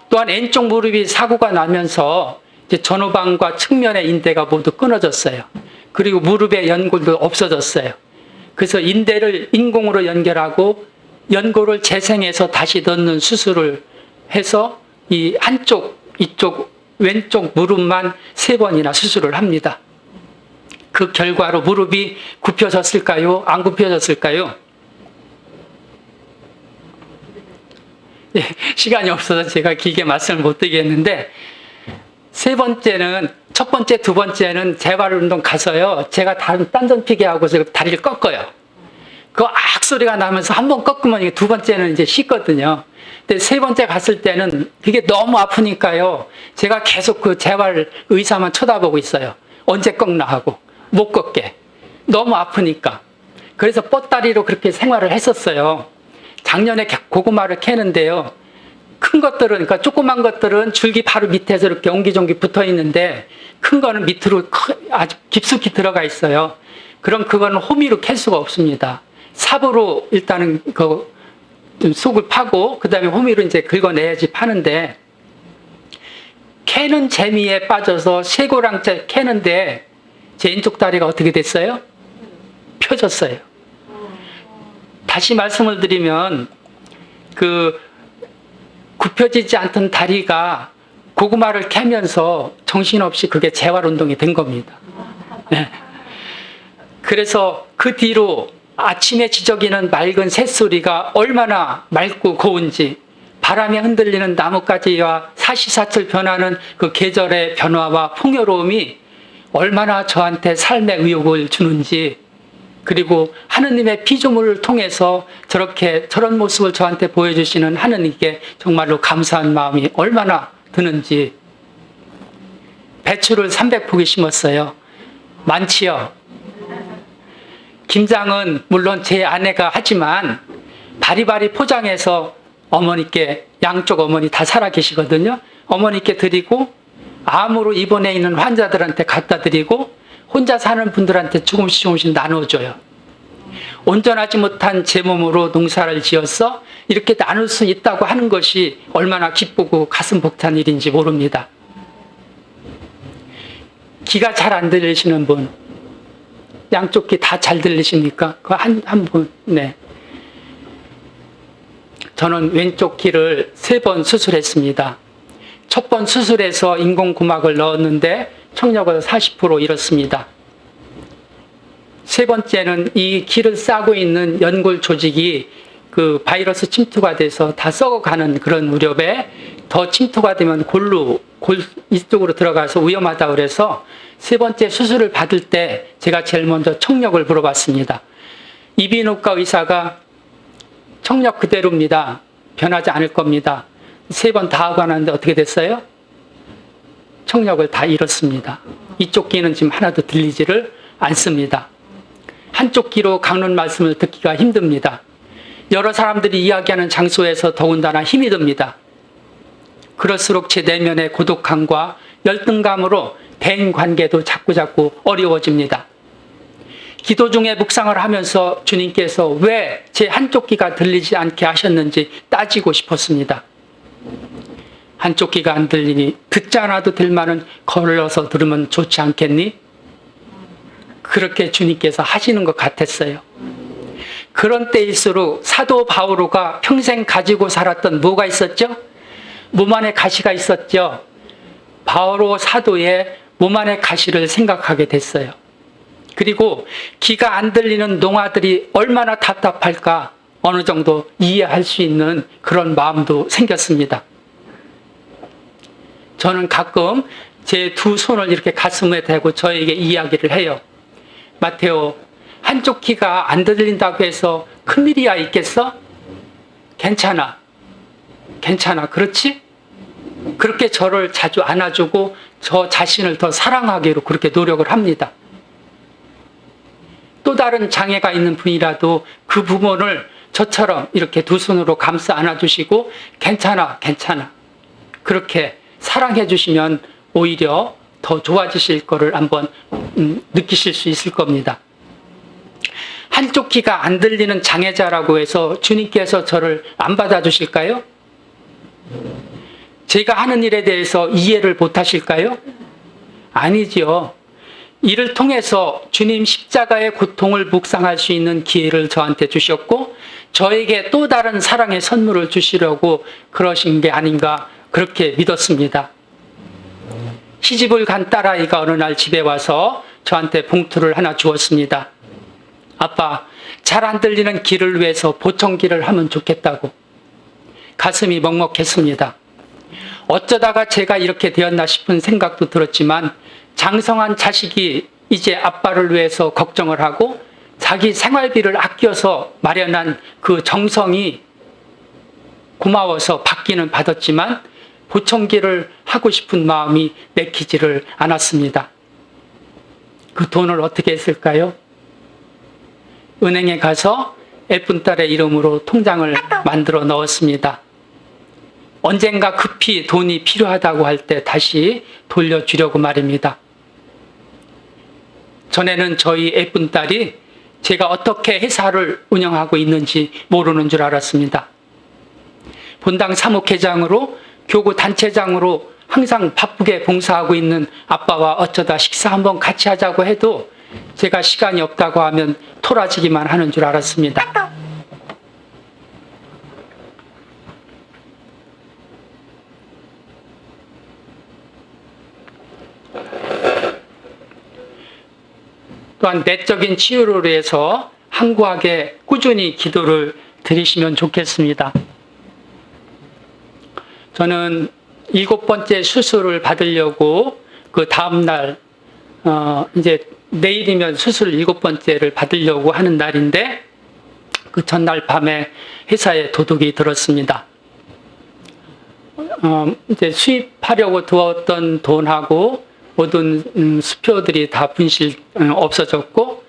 또한 왼쪽 무릎이 사고가 나면서 이제 전후방과 측면의 인대가 모두 끊어졌어요. 그리고 무릎의 연골도 없어졌어요. 그래서 인대를 인공으로 연결하고 연골을 재생해서 다시 넣는 수술을 해서 이 이쪽 왼쪽 무릎만 3번이나 수술을 합니다. 그 결과로 무릎이 굽혀졌을까요? 안 굽혀졌을까요? 예, 시간이 없어서 제가 길게 말씀을 못 드리겠는데, 첫 번째, 두 번째는 재활 운동 가서요. 제가 딴전피게 하고 제가 다리를 꺾어요. 그 악 소리가 나면서 한 번 꺾으면 두 번째는 이제 쉽거든요. 근데 세 번째 갔을 때는 그게 너무 아프니까요. 제가 계속 그 재활 의사만 쳐다보고 있어요. 언제 꺾나 하고. 못 꺾게. 너무 아프니까. 그래서 뻗다리로 그렇게 생활을 했었어요. 작년에 고구마를 캐는데요. 큰 것들은, 그러니까 조그만 것들은 줄기 바로 밑에서 이렇게 옹기종기 붙어 있는데, 큰 거는 밑으로 아주 깊숙이 들어가 있어요. 그럼 그거는 호미로 캘 수가 없습니다. 삽으로 일단은 좀 속을 파고, 그 다음에 호미로 이제 긁어내야지 파는데, 캐는 재미에 빠져서 쇠고랑째 캐는데, 제 왼쪽 다리가 어떻게 됐어요? 펴졌어요. 다시 말씀을 드리면, 굽혀지지 않던 다리가 고구마를 캐면서 정신없이 그게 재활운동이 된 겁니다. 네. 그래서 그 뒤로 아침에 지저귀는 맑은 새소리가 얼마나 맑고 고운지, 바람에 흔들리는 나뭇가지와 사시사철 변하는 그 계절의 변화와 풍요로움이 얼마나 저한테 삶의 의욕을 주는지, 그리고 하느님의 피조물을 통해서 저런 모습을 저한테 보여주시는 하느님께 정말로 감사한 마음이 얼마나 드는지. 배추를 300포기 심었어요. 많지요? 김장은 물론 제 아내가 하지만 바리바리 포장해서 어머니께, 양쪽 어머니 다 살아계시거든요. 어머니께 드리고, 암으로 입원해 있는 환자들한테 갖다 드리고, 혼자 사는 분들한테 조금씩 나눠줘요. 온전하지 못한 제 몸으로 농사를 지어서 이렇게 나눌 수 있다고 하는 것이 얼마나 기쁘고 가슴 벅찬 일인지 모릅니다. 귀가 잘 안 들리시는 분, 양쪽 귀 다 잘 들리십니까? 그 한 분, 네. 저는 왼쪽 귀를 3번 수술했습니다. 첫 번 수술해서 인공구막을 넣었는데 청력을 40% 잃었습니다. 세 번째는 이 귀를 싸고 있는 연골 조직이 그 바이러스 침투가 돼서 다 썩어가는 그런 무렵에 더 침투가 되면 골 이쪽으로 들어가서 위험하다고 그래서 세 번째 수술을 받을 때 제가 제일 먼저 청력을 물어봤습니다. 이비인후과 의사가 청력 그대로입니다. 변하지 않을 겁니다. 3번 다 하고 하는데 어떻게 됐어요? 청력을 다 잃었습니다. 이쪽 귀는 지금 하나도 들리지를 않습니다. 한쪽 귀로 강론 말씀을 듣기가 힘듭니다. 여러 사람들이 이야기하는 장소에서 더군다나 힘이 듭니다. 그럴수록 제 내면의 고독함과 열등감으로 대인관계도 자꾸자꾸 어려워집니다. 기도 중에 묵상을 하면서 주님께서 왜 제 한쪽 귀가 들리지 않게 하셨는지 따지고 싶었습니다. 한쪽 귀가 안 들리니 듣지 않아도 될 말은 걸러서 들으면 좋지 않겠니? 그렇게 주님께서 하시는 것 같았어요. 그런 때일수록 사도 바오로가 평생 가지고 살았던 뭐가 있었죠? 몸 안에 가시가 있었죠. 바오로 사도의 몸 안에 가시를 생각하게 됐어요. 그리고 귀가 안 들리는 농아들이 얼마나 답답할까 어느 정도 이해할 수 있는 그런 마음도 생겼습니다. 저는 가끔 제 2 손을 이렇게 가슴에 대고 저에게 이야기를 해요. 마테오, 한쪽 귀가 안 들린다고 해서 큰일이야 있겠어? 괜찮아. 괜찮아. 그렇지? 그렇게 저를 자주 안아주고 저 자신을 더 사랑하기로 그렇게 노력을 합니다. 또 다른 장애가 있는 분이라도 그 부분을 저처럼 이렇게 2 손으로 감싸 안아주시고 괜찮아, 괜찮아. 그렇게 사랑해 주시면 오히려 더 좋아지실 거를 한번 느끼실 수 있을 겁니다. 한쪽 귀가 안 들리는 장애자라고 해서 주님께서 저를 안 받아주실까요? 제가 하는 일에 대해서 이해를 못하실까요? 아니지요. 이를 통해서 주님 십자가의 고통을 묵상할 수 있는 기회를 저한테 주셨고 저에게 또 다른 사랑의 선물을 주시려고 그러신 게 아닌가 그렇게 믿었습니다. 시집을 간 딸아이가 어느 날 집에 와서 저한테 봉투를 하나 주었습니다. 아빠, 잘 안 들리는 귀를 위해서 보청기를 하면 좋겠다고. 가슴이 먹먹했습니다. 어쩌다가 제가 이렇게 되었나 싶은 생각도 들었지만 장성한 자식이 이제 아빠를 위해서 걱정을 하고 자기 생활비를 아껴서 마련한 그 정성이 고마워서 받기는 받았지만 보청기를 하고 싶은 마음이 내키지를 않았습니다. 그 돈을 어떻게 했을까요? 은행에 가서 예쁜 딸의 이름으로 통장을 만들어 넣었습니다. 언젠가 급히 돈이 필요하다고 할 때 다시 돌려주려고 말입니다. 전에는 저희 예쁜 딸이 제가 어떻게 회사를 운영하고 있는지 모르는 줄 알았습니다. 본당 사목회장으로 교구 단체장으로 항상 바쁘게 봉사하고 있는 아빠와 어쩌다 식사 한번 같이 하자고 해도 제가 시간이 없다고 하면 토라지기만 하는 줄 알았습니다. 또한 내적인 치유를 위해서 항구하게 꾸준히 기도를 드리시면 좋겠습니다. 저는 7번째 수술을 받으려고 그 다음날 이제 내일이면 수술 7번째를 받으려고 하는 날인데 그 전날 밤에 회사에 도둑이 들었습니다. 이제 수입하려고 두었던 돈하고 모든 수표들이 다 분실 없어졌고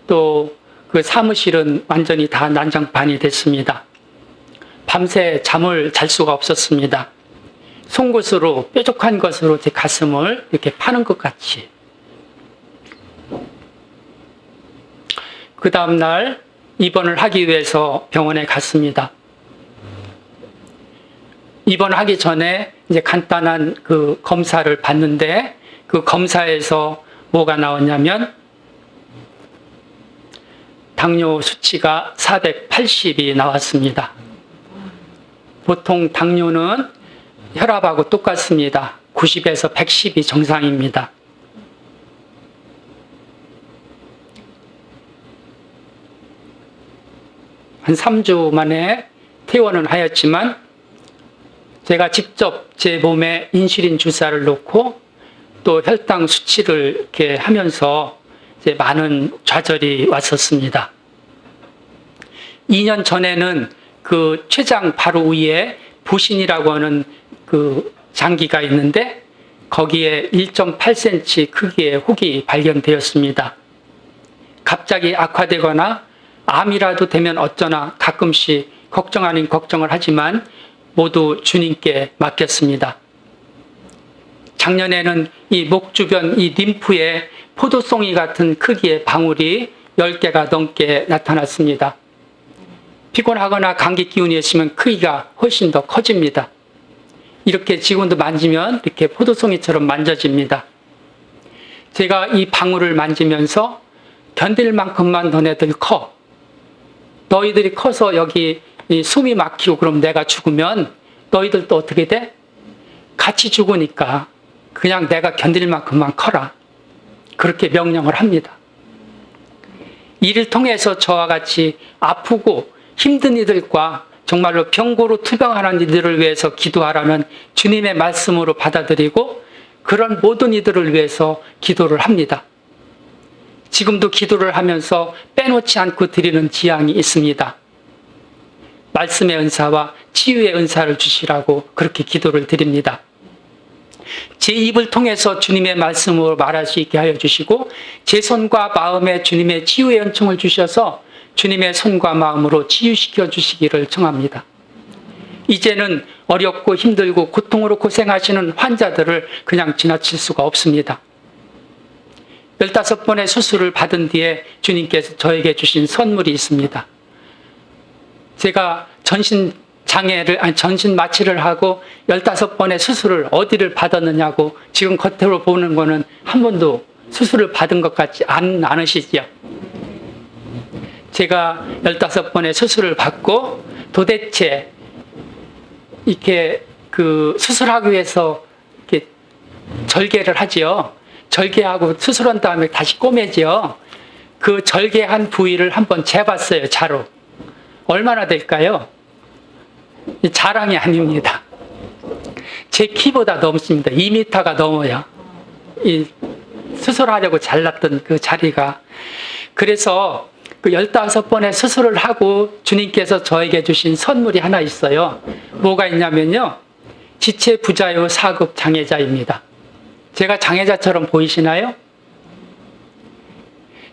또 그 사무실은 완전히 다 난장판이 됐습니다. 밤새 잠을 잘 수가 없었습니다. 송곳으로 뾰족한 것으로 제 가슴을 이렇게 파는 것 같이. 그 다음날 입원을 하기 위해서 병원에 갔습니다. 입원하기 전에 이제 간단한 그 검사를 받는데 그 검사에서 뭐가 나왔냐면 당뇨 수치가 480이 나왔습니다. 보통 당뇨는 혈압하고 똑같습니다. 90에서 110이 정상입니다. 한 3주 만에 퇴원은 하였지만 제가 직접 제 몸에 인슐린 주사를 놓고 또 혈당 수치를 이렇게 하면서 이제 많은 좌절이 왔었습니다. 2년 전에는 그 췌장 바로 위에 부신이라고 하는 그 장기가 있는데 거기에 1.8cm 크기의 혹이 발견되었습니다. 갑자기 악화되거나 암이라도 되면 어쩌나 가끔씩 걱정 아닌 걱정을 하지만 모두 주님께 맡겼습니다. 작년에는 이 목 주변 이 림프에 포도송이 같은 크기의 방울이 10개가 넘게 나타났습니다. 피곤하거나 감기 기운이 있으면 크기가 훨씬 더 커집니다. 이렇게 지금도 만지면 이렇게 포도송이처럼 만져집니다. 제가 이 방울을 만지면서 견딜 만큼만 너네들 커. 너희들이 커서 여기 숨이 막히고 그럼 내가 죽으면 너희들도 어떻게 돼? 같이 죽으니까 그냥 내가 견딜 만큼만 커라. 그렇게 명령을 합니다. 이를 통해서 저와 같이 아프고 힘든 이들과 정말로 병고로 투병하는 이들을 위해서 기도하라는 주님의 말씀으로 받아들이고 그런 모든 이들을 위해서 기도를 합니다. 지금도 기도를 하면서 빼놓지 않고 드리는 지향이 있습니다. 말씀의 은사와 치유의 은사를 주시라고 그렇게 기도를 드립니다. 제 입을 통해서 주님의 말씀으로 말할 수 있게 하여 주시고 제 손과 마음에 주님의 치유의 은총을 주셔서 주님의 손과 마음으로 치유시켜 주시기를 청합니다. 이제는 어렵고 힘들고 고통으로 고생하시는 환자들을 그냥 지나칠 수가 없습니다. 15번의 수술을 받은 뒤에 주님께서 저에게 주신 선물이 있습니다. 제가 전신 마취를 하고 15번의 수술을 어디를 받았느냐고 지금 겉으로 보는 거는 한 번도 수술을 받은 것 같지 않으시죠? 제가 15번의 수술을 받고 도대체 이렇게 그 수술하기 위해서 이렇게 절개를 하지요. 절개하고 수술한 다음에 다시 꼬매지요. 그 절개한 부위를 한번 재봤어요, 자로. 얼마나 될까요? 자랑이 아닙니다. 제 키보다 넘습니다. 2m가 넘어요. 이 수술하려고 잘랐던 그 자리가. 그래서 그 15번의 수술을 하고 주님께서 저에게 주신 선물이 하나 있어요. 뭐가 있냐면요. 지체 부자요 4급 장애자입니다. 제가 장애자처럼 보이시나요?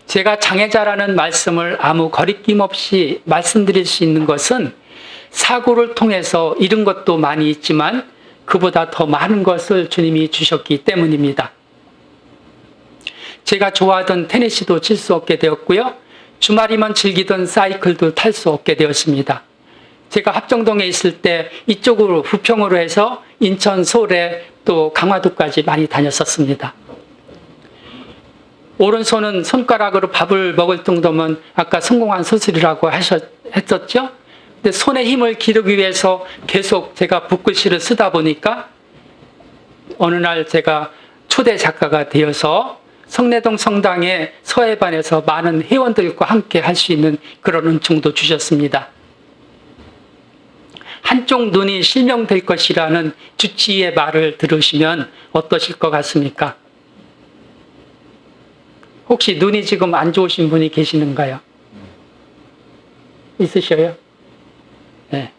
제가 장애자라는 말씀을 아무 거리낌 없이 말씀드릴 수 있는 것은 사고를 통해서 잃은 것도 많이 있지만 그보다 더 많은 것을 주님이 주셨기 때문입니다. 제가 좋아하던 테니스도 칠 수 없게 되었고요. 주말이면 즐기던 사이클도 탈 수 없게 되었습니다. 제가 합정동에 있을 때 이쪽으로 부평으로 해서 인천, 서울에 또 강화도까지 많이 다녔었습니다. 오른손은 손가락으로 밥을 먹을 정도면 아까 성공한 수술이라고 했었죠? 근데 손에 힘을 기르기 위해서 계속 제가 붓글씨를 쓰다 보니까 어느 날 제가 초대 작가가 되어서 성내동 성당의 서예반에서 많은 회원들과 함께 할 수 있는 그런 은총도 주셨습니다. 한쪽 눈이 실명될 것이라는 주치의의 말을 들으시면 어떠실 것 같습니까? 혹시 눈이 지금 안 좋으신 분이 계시는가요? 있으셔요? 네.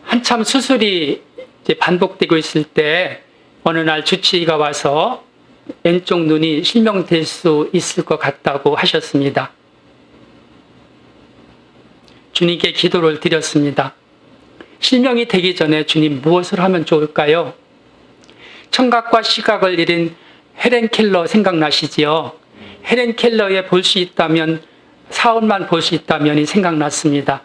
한참 수술이 이제 반복되고 있을 때 어느 날 주치의가 와서 왼쪽 눈이 실명될 수 있을 것 같다고 하셨습니다. 주님께 기도를 드렸습니다. 실명이 되기 전에 주님 무엇을 하면 좋을까요? 청각과 시각을 잃은 헬렌 켈러 생각나시지요? 헬렌 켈러에 볼 수 있다면, 사원만 볼 수 있다면이 생각났습니다.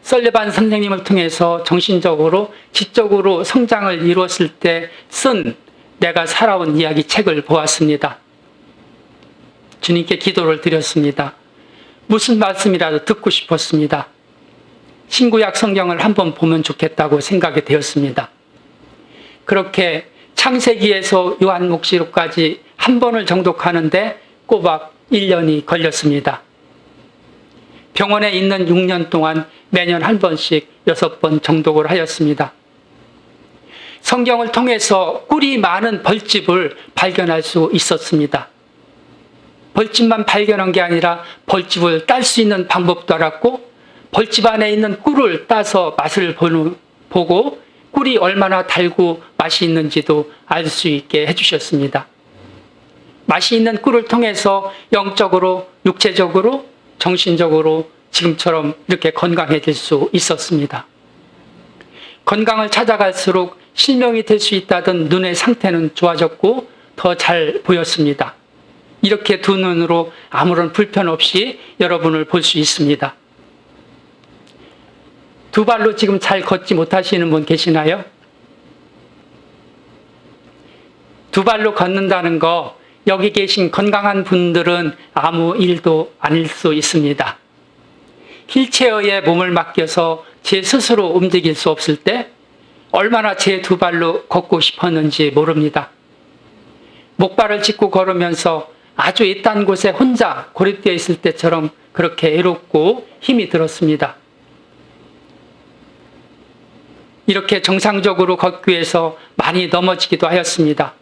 설레반 선생님을 통해서 정신적으로, 지적으로 성장을 이루었을 때 쓴 내가 살아온 이야기 책을 보았습니다. 주님께 기도를 드렸습니다. 무슨 말씀이라도 듣고 싶었습니다. 신구약 성경을 한번 보면 좋겠다고 생각이 되었습니다. 그렇게 창세기에서 요한복음까지 한 번을 정독하는데 꼬박 1년이 걸렸습니다. 병원에 있는 6년 동안 매년 한 번씩 6번 정독을 하였습니다. 성경을 통해서 꿀이 많은 벌집을 발견할 수 있었습니다. 벌집만 발견한 게 아니라 벌집을 딸 수 있는 방법도 알았고, 벌집 안에 있는 꿀을 따서 맛을 보고 꿀이 얼마나 달고 맛이 있는지도 알 수 있게 해주셨습니다. 맛이 있는 꿀을 통해서 영적으로, 육체적으로, 정신적으로 지금처럼 이렇게 건강해질 수 있었습니다. 건강을 찾아갈수록 실명이 될 수 있다던 눈의 상태는 좋아졌고 더 잘 보였습니다. 이렇게 두 눈으로 아무런 불편 없이 여러분을 볼 수 있습니다. 두 발로 지금 잘 걷지 못하시는 분 계시나요? 두 발로 걷는다는 거, 여기 계신 건강한 분들은 아무 일도 아닐 수 있습니다. 휠체어에 몸을 맡겨서 제 스스로 움직일 수 없을 때 얼마나 제 두 발로 걷고 싶었는지 모릅니다. 목발을 짚고 걸으면서 아주 이딴 곳에 혼자 고립되어 있을 때처럼 그렇게 외롭고 힘이 들었습니다. 이렇게 정상적으로 걷기 위해서 많이 넘어지기도 하였습니다.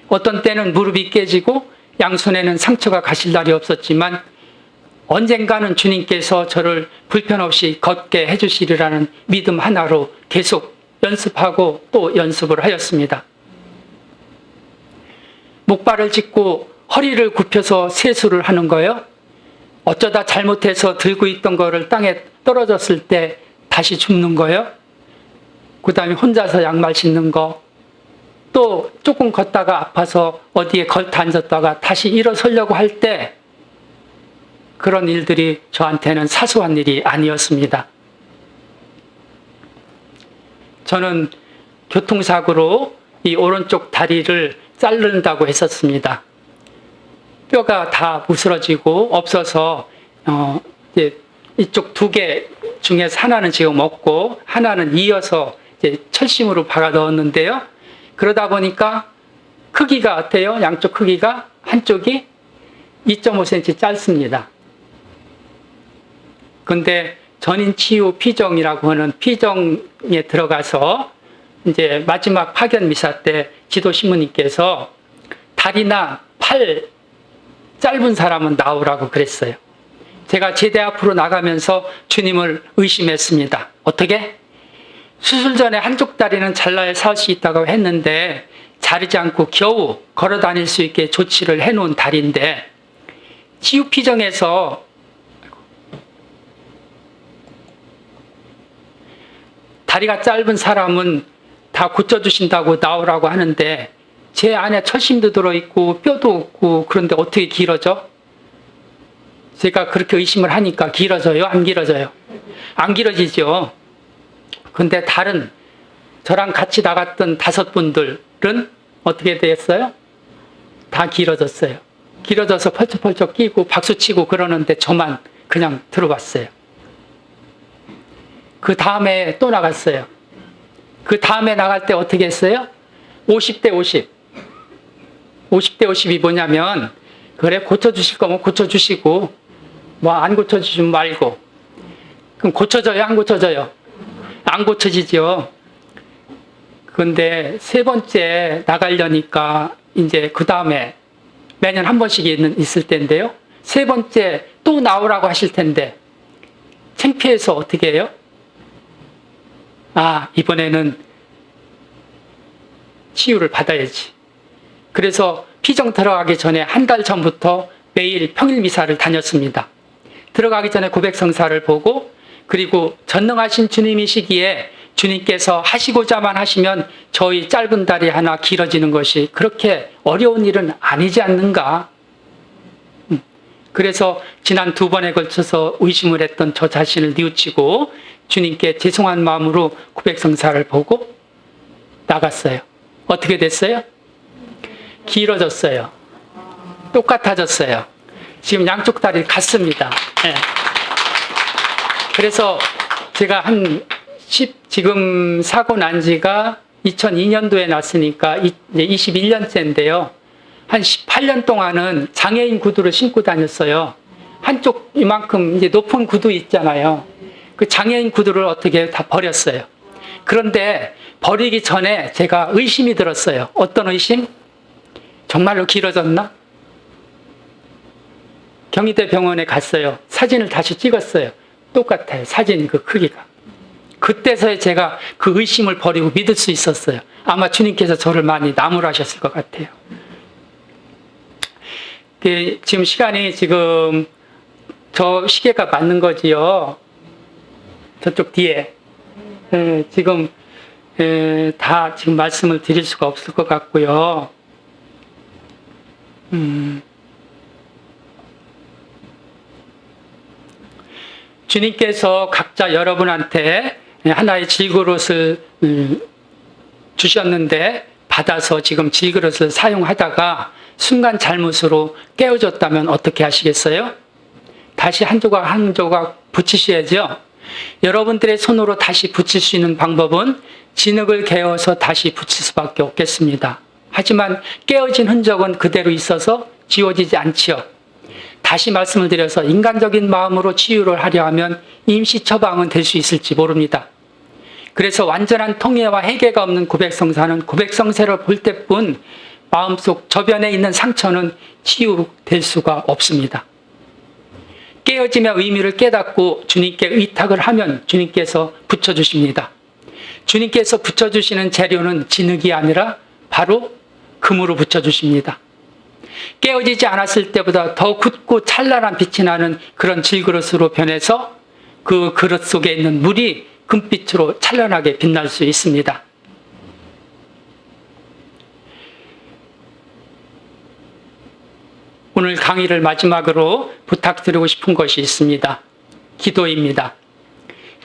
어떤 때는 무릎이 깨지고 양손에는 상처가 가실 날이 없었지만 언젠가는 주님께서 저를 불편 없이 걷게 해주시리라는 믿음 하나로 계속 연습하고 또 연습을 하였습니다. 목발을 짚고 허리를 굽혀서 세수를 하는 거요. 어쩌다 잘못해서 들고 있던 거를 땅에 떨어졌을 때 다시 줍는 거요. 그 다음에 혼자서 양말 신는 거. 또 조금 걷다가 아파서 어디에 걸터 앉았다가 다시 일어서려고 할 때 그런 일들이 저한테는 사소한 일이 아니었습니다. 저는 교통사고로 이 오른쪽 다리를 자른다고 했었습니다. 뼈가 다 부스러지고 없어서 이제 이쪽 두 개 중에서 하나는 지금 없고 하나는 이어서 이제 철심으로 박아 넣었는데요. 그러다 보니까 크기가 어때요? 양쪽 크기가 한쪽이 2.5cm 짧습니다. 근데 전인치유 피정이라고 하는 피정에 들어가서 이제 마지막 파견 미사 때 지도 신부님께서 다리나 팔 짧은 사람은 나오라고 그랬어요. 제가 제대 앞으로 나가면서 주님을 의심했습니다. 어떻게? 수술 전에 한쪽 다리는 잘라야 살 수 있다고 했는데 자르지 않고 겨우 걸어 다닐 수 있게 조치를 해놓은 다리인데 치유 피정에서 다리가 짧은 사람은 다 고쳐주신다고 나오라고 하는데 제 안에 철심도 들어있고 뼈도 없고 그런데 어떻게 길어져? 제가 그렇게 의심을 하니까 길어져요? 안 길어져요? 안 길어지죠. 근데 다른 저랑 같이 나갔던 5분들은 어떻게 됐어요? 다 길어졌어요. 길어져서 펄쩍펄쩍 끼고 박수치고 그러는데 저만 그냥 들어왔어요. 그 다음에 또 나갔어요. 그 다음에 나갈 때 어떻게 했어요? 50대 50. 50대 50이 뭐냐면 그래 고쳐주실 거면 고쳐주시고 뭐 안 고쳐주시면 말고. 그럼 고쳐져요? 안 고쳐져요? 안 고쳐지죠. 근데 세 번째 나가려니까 이제 그 다음에 매년 한 번씩 있을 텐데요. 세 번째 또 나오라고 하실 텐데 창피해서 어떻게 해요? 아, 이번에는 치유를 받아야지. 그래서 피정 들어가기 전에 한 달 전부터 매일 평일 미사를 다녔습니다. 들어가기 전에 고백성사를 보고 그리고 전능하신 주님이시기에 주님께서 하시고자만 하시면 저희 짧은 다리 하나 길어지는 것이 그렇게 어려운 일은 아니지 않는가. 그래서 지난 2번에 걸쳐서 의심을 했던 저 자신을 뉘우치고 주님께 죄송한 마음으로 고백성사를 보고 나갔어요. 어떻게 됐어요? 길어졌어요. 똑같아졌어요. 지금 양쪽 다리 같습니다. 예. 그래서 제가 지금 사고 난 지가 2002년도에 났으니까 이제 21년째인데요. 한 18년 동안은 장애인 구두를 신고 다녔어요. 한쪽 이만큼 이제 높은 구두 있잖아요. 그 장애인 구두를 어떻게 다 버렸어요. 그런데 버리기 전에 제가 의심이 들었어요. 어떤 의심? 정말로 길어졌나? 경희대 병원에 갔어요. 사진을 다시 찍었어요. 똑같아요. 사진 그 크기가. 그때서야 제가 그 의심을 버리고 믿을 수 있었어요. 아마 주님께서 저를 많이 나무라셨을 것 같아요. 지금 시간이 지금 저 시계가 맞는 거지요. 저쪽 뒤에. 지금 다 지금 말씀을 드릴 수가 없을 것 같고요. 주님께서 각자 여러분한테 하나의 질그릇을 주셨는데 받아서 지금 질그릇을 사용하다가 순간 잘못으로 깨어졌다면 어떻게 하시겠어요? 다시 한 조각 한 조각 붙이셔야죠. 여러분들의 손으로 다시 붙일 수 있는 방법은 진흙을 개어서 다시 붙일 수밖에 없겠습니다. 하지만 깨어진 흔적은 그대로 있어서 지워지지 않지요. 다시 말씀을 드려서 인간적인 마음으로 치유를 하려 하면 임시 처방은 될 수 있을지 모릅니다. 그래서 완전한 통해와 해계가 없는 고백성사는 고백성사를 볼 때뿐 마음속 저변에 있는 상처는 치유될 수가 없습니다. 깨어짐의 의미를 깨닫고 주님께 의탁을 하면 주님께서 붙여주십니다. 주님께서 붙여주시는 재료는 진흙이 아니라 바로 금으로 붙여주십니다. 깨어지지 않았을 때보다 더 굳고 찬란한 빛이 나는 그런 질그릇으로 변해서 그 그릇 속에 있는 물이 금빛으로 찬란하게 빛날 수 있습니다. 오늘 강의를 마지막으로 부탁드리고 싶은 것이 있습니다. 기도입니다.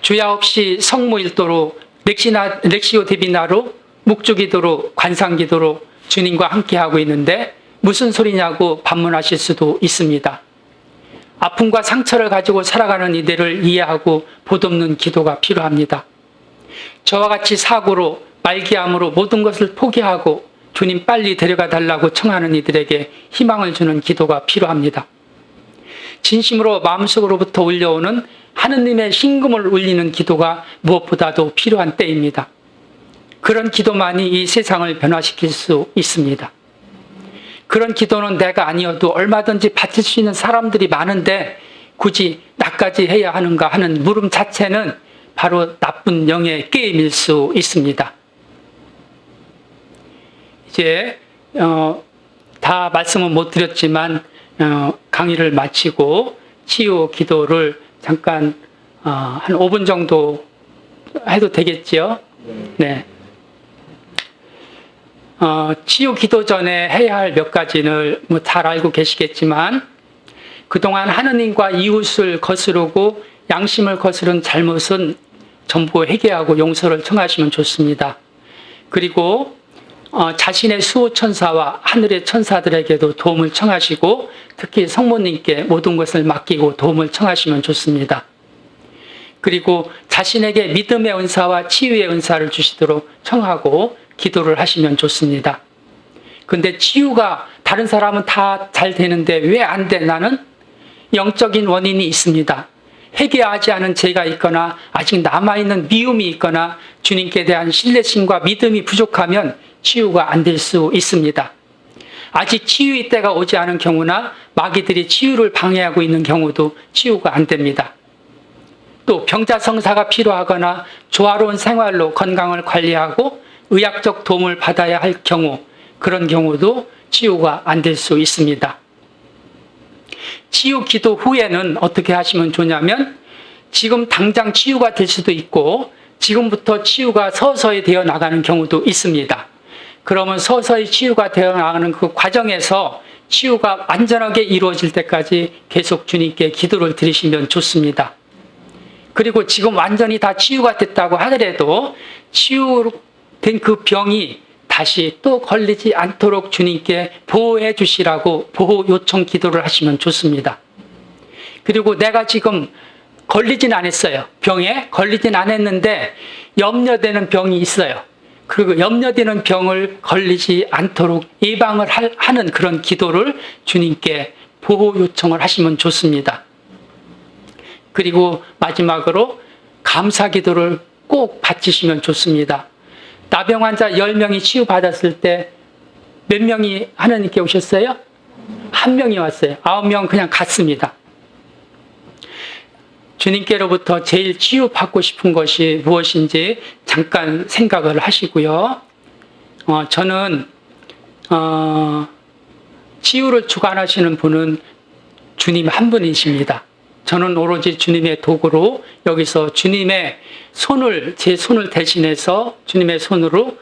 주야 없이 성모일도로 렉시오 데비나로 묵주기도로 관상기도로 주님과 함께하고 있는데 무슨 소리냐고 반문하실 수도 있습니다. 아픔과 상처를 가지고 살아가는 이들을 이해하고 보듬는 기도가 필요합니다. 저와 같이 사고로 말기암으로 모든 것을 포기하고 주님 빨리 데려가 달라고 청하는 이들에게 희망을 주는 기도가 필요합니다. 진심으로 마음속으로부터 울려오는 하느님의 신금을 울리는 기도가 무엇보다도 필요한 때입니다. 그런 기도만이 이 세상을 변화시킬 수 있습니다. 그런 기도는 내가 아니어도 얼마든지 바칠 수 있는 사람들이 많은데 굳이 나까지 해야 하는가 하는 물음 자체는 바로 나쁜 영의 게임일 수 있습니다. 이제 다 말씀은 못 드렸지만 강의를 마치고 치유 기도를 잠깐 한 5분 정도 해도 되겠지요? 네. 치유 기도 전에 해야 할 몇 가지를 뭐 잘 알고 계시겠지만 그동안 하느님과 이웃을 거스르고 양심을 거스른 잘못은 전부 회개하고 용서를 청하시면 좋습니다. 그리고 자신의 수호천사와 하늘의 천사들에게도 도움을 청하시고 특히 성모님께 모든 것을 맡기고 도움을 청하시면 좋습니다. 그리고 자신에게 믿음의 은사와 치유의 은사를 주시도록 청하고 기도를 하시면 좋습니다. 근데 치유가 다른 사람은 다 잘 되는데 왜 안 돼? 나는 영적인 원인이 있습니다. 회개하지 않은 죄가 있거나 아직 남아있는 미움이 있거나 주님께 대한 신뢰심과 믿음이 부족하면 치유가 안 될 수 있습니다. 아직 치유의 때가 오지 않은 경우나 마귀들이 치유를 방해하고 있는 경우도 치유가 안 됩니다. 또 병자성사가 필요하거나 조화로운 생활로 건강을 관리하고 의학적 도움을 받아야 할 경우, 그런 경우도 치유가 안 될 수 있습니다. 치유 기도 후에는 어떻게 하시면 좋냐면 지금 당장 치유가 될 수도 있고 지금부터 치유가 서서히 되어 나가는 경우도 있습니다. 그러면 서서히 치유가 되어 나가는 그 과정에서 치유가 완전하게 이루어질 때까지 계속 주님께 기도를 드리시면 좋습니다. 그리고 지금 완전히 다 치유가 됐다고 하더라도 치유된 그 병이 다시 또 걸리지 않도록 주님께 보호해 주시라고 보호 요청 기도를 하시면 좋습니다. 그리고 내가 지금 걸리진 않았어요. 병에 걸리진 않았는데 염려되는 병이 있어요. 그리고 염려되는 병을 걸리지 않도록 예방을 하는 그런 기도를 주님께 보호 요청을 하시면 좋습니다. 그리고 마지막으로 감사 기도를 꼭 바치시면 좋습니다. 나병 환자 10명이 치유받았을 때 몇 명이 하나님께 오셨어요? 1명이 왔어요. 9명 그냥 갔습니다. 주님께로부터 제일 치유받고 싶은 것이 무엇인지 잠깐 생각을 하시고요. 저는 치유를 주관하시는 분은 주님 한 분이십니다. 저는 오로지 주님의 도구로 여기서 주님의 제 손을 대신해서 주님의 손으로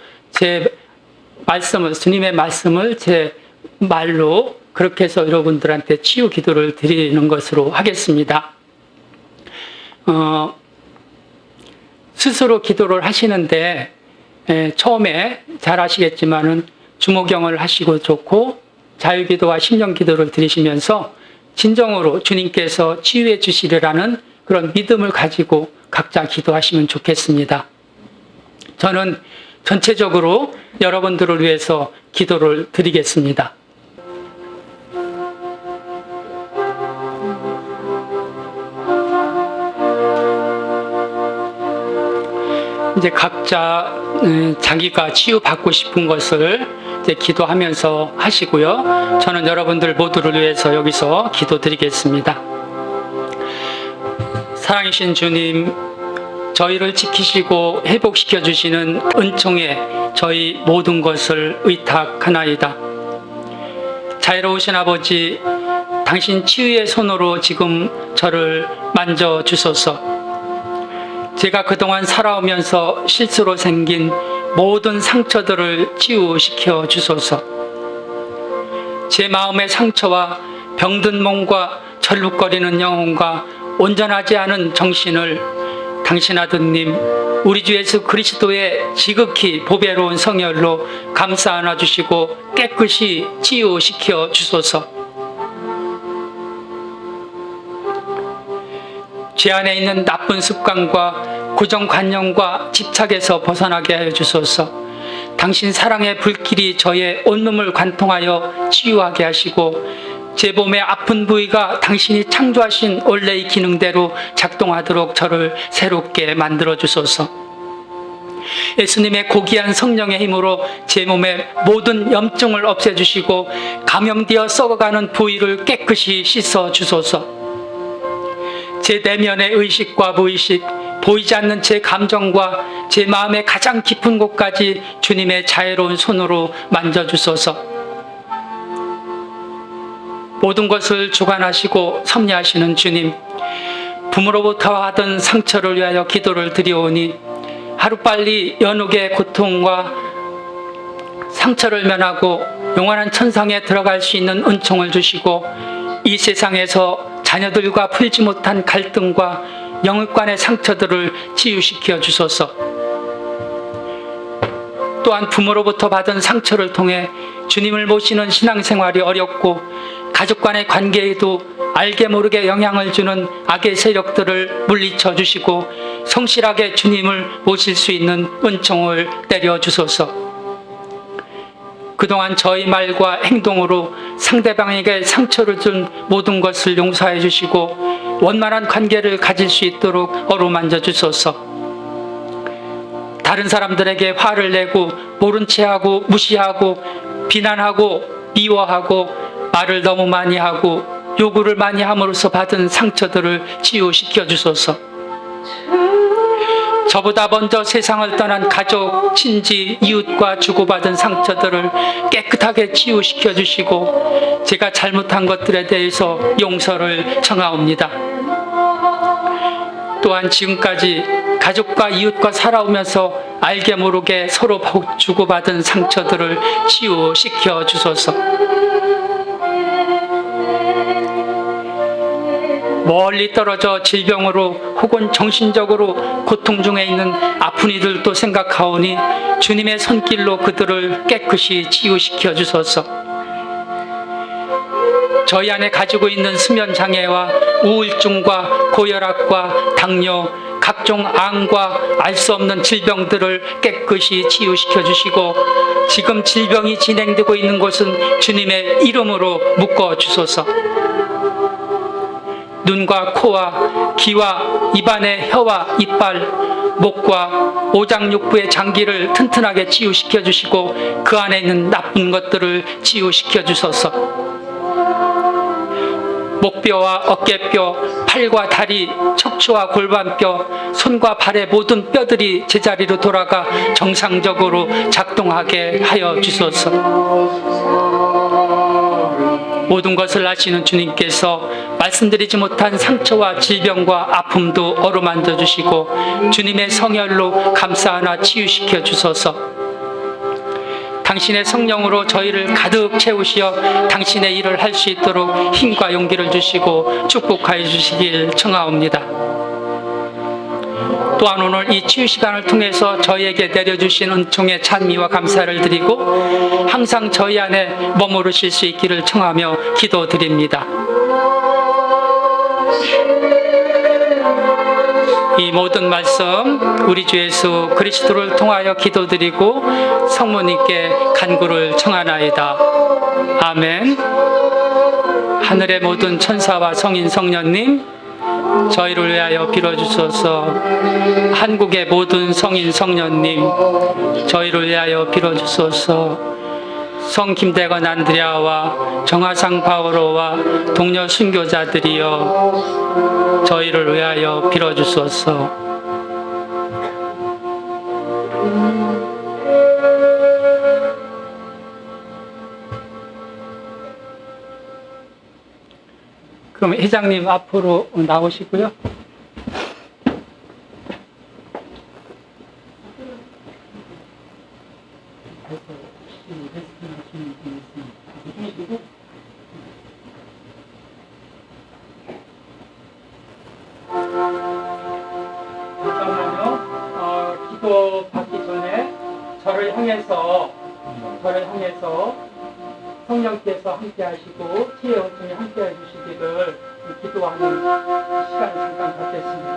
주님의 말씀을 제 말로 그렇게 해서 여러분들한테 치유 기도를 드리는 것으로 하겠습니다. 스스로 기도를 하시는데 처음에 잘 아시겠지만은 주모경을 하시고 좋고 자유기도와 심령기도를 드리시면서 진정으로 주님께서 치유해 주시리라는 그런 믿음을 가지고 각자 기도하시면 좋겠습니다. 저는 전체적으로 여러분들을 위해서 기도를 드리겠습니다. 이제 각자 자기가 치유받고 싶은 것을 이제 기도하면서 하시고요. 저는 여러분들 모두를 위해서 여기서 기도드리겠습니다. 사랑이신 주님, 저희를 지키시고 회복시켜 주시는 은총에 저희 모든 것을 의탁하나이다. 자애로우신 아버지, 당신 치유의 손으로 지금 저를 만져주소서. 제가 그동안 살아오면서 실수로 생긴 모든 상처들을 치유시켜 주소서. 제 마음의 상처와 병든 몸과 절룩거리는 영혼과 온전하지 않은 정신을 당신 아드님 우리 주 예수 그리스도의 지극히 보배로운 성혈로 감싸 안아주시고 깨끗이 치유시켜 주소서. 죄 안에 있는 나쁜 습관과 고정관념과 집착에서 벗어나게 하여 주소서. 당신 사랑의 불길이 저의 온몸을 관통하여 치유하게 하시고 제 몸의 아픈 부위가 당신이 창조하신 원래의 기능대로 작동하도록 저를 새롭게 만들어 주소서. 예수님의 고귀한 성령의 힘으로 제 몸의 모든 염증을 없애주시고 감염되어 썩어가는 부위를 깨끗이 씻어 주소서. 제 내면의 의식과 무의식, 보이지 않는 제 감정과 제 마음의 가장 깊은 곳까지 주님의 자애로운 손으로 만져주소서. 모든 것을 주관하시고 섭리하시는 주님, 부모로부터 받은 상처를 위하여 기도를 드리오니 하루빨리 연옥의 고통과 상처를 면하고 영원한 천상에 들어갈 수 있는 은총을 주시고 이 세상에서 자녀들과 풀지 못한 갈등과 영육간의 상처들을 치유시켜 주소서. 또한 부모로부터 받은 상처를 통해 주님을 모시는 신앙생활이 어렵고 가족 간의 관계에도 알게 모르게 영향을 주는 악의 세력들을 물리쳐 주시고 성실하게 주님을 모실 수 있는 은총을 내려 주소서. 그동안 저희 말과 행동으로 상대방에게 상처를 준 모든 것을 용서해 주시고 원만한 관계를 가질 수 있도록 어루만져 주소서. 다른 사람들에게 화를 내고 모른 체하고 무시하고 비난하고 미워하고 말을 너무 많이 하고 요구를 많이 함으로써 받은 상처들을 치유시켜 주소서. 저보다 먼저 세상을 떠난 가족, 친지, 이웃과 주고받은 상처들을 깨끗하게 치유시켜 주시고 제가 잘못한 것들에 대해서 용서를 청하옵니다. 또한 지금까지 가족과 이웃과 살아오면서 알게 모르게 서로 주고받은 상처들을 치유시켜 주소서. 멀리 떨어져 질병으로 혹은 정신적으로 고통 중에 있는 아픈 이들도 생각하오니 주님의 손길로 그들을 깨끗이 치유시켜 주소서. 저희 안에 가지고 있는 수면 장애와 우울증과 고혈압과 당뇨, 각종 암과 알 수 없는 질병들을 깨끗이 치유시켜 주시고 지금 질병이 진행되고 있는 곳은 주님의 이름으로 묶어 주소서. 눈과 코와 귀와 입안의 혀와 이빨, 목과 오장육부의 장기를 튼튼하게 치유시켜 주시고 그 안에 있는 나쁜 것들을 치유시켜 주소서. 목뼈와 어깨뼈, 팔과 다리, 척추와 골반뼈, 손과 발의 모든 뼈들이 제자리로 돌아가 정상적으로 작동하게 하여 주소서. 모든 것을 아시는 주님께서 말씀드리지 못한 상처와 질병과 아픔도 어루만져 주시고 주님의 성혈로 감싸 치유시켜 주소서. 당신의 성령으로 저희를 가득 채우시어 당신의 일을 할 수 있도록 힘과 용기를 주시고 축복하여 주시길 청하옵니다. 또한 오늘 이 치유 시간을 통해서 저희에게 내려주신 은총의 찬미와 감사를 드리고 항상 저희 안에 머무르실 수 있기를 청하며 기도드립니다. 이 모든 말씀 우리 주 예수 그리스도를 통하여 기도드리고 성모님께 간구를 청하나이다. 아멘. 하늘의 모든 천사와 성인 성녀님, 저희를 위하여 빌어주소서. 한국의 모든 성인 성녀님, 저희를 위하여 빌어주소서. 성 김대건 안드레아와 정화상 바오로와 동료 순교자들이여, 저희를 위하여 빌어주소서. 그럼 회장님 앞으로 나오시고요. 잠깐만요. 기도 받기 전에 저를 향해서 성령께서 함께 하시고 치유의 은총이 함께 해주시기를 기도하는 시간을 잠깐 갖겠습니다.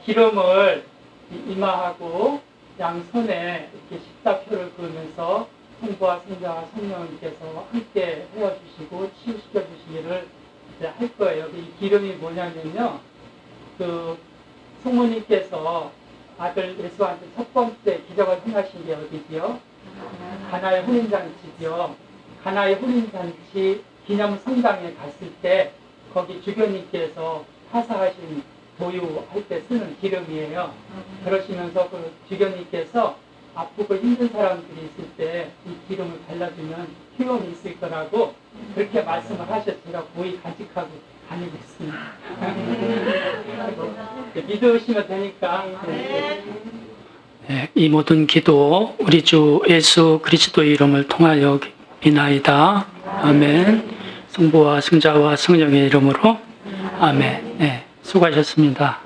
기름을 이마하고 양손에 이렇게 십자표를 그으면서 성부와 성자와 성령님께서 함께 헤어주시고 치유시켜 주시기를 할 거예요. 이 기름이 뭐냐면요, 성모님께서 아들 예수한테 첫 번째 기적을 행하신 게 어디지요? 가나의 혼인잔치지요. 가나의 혼인잔치 기념 성당에 갔을 때 거기 주교님께서 파사하신 도유할 때 쓰는 기름이에요. 그러시면서 그 주교님께서 아프고 힘든 사람들이 있을 때 이 기름을 발라주면 효용이 있을 거라고 그렇게 말씀을 하셔서 제가 고이 간직하고 다니고 있습니다. 믿으시면 되니까. 네, 이 모든 기도 우리 주 예수 그리스도의 이름을 통하여 비나이다. 아멘. 성부와 성자와 성령의 이름으로 아멘. 네. 수고하셨습니다.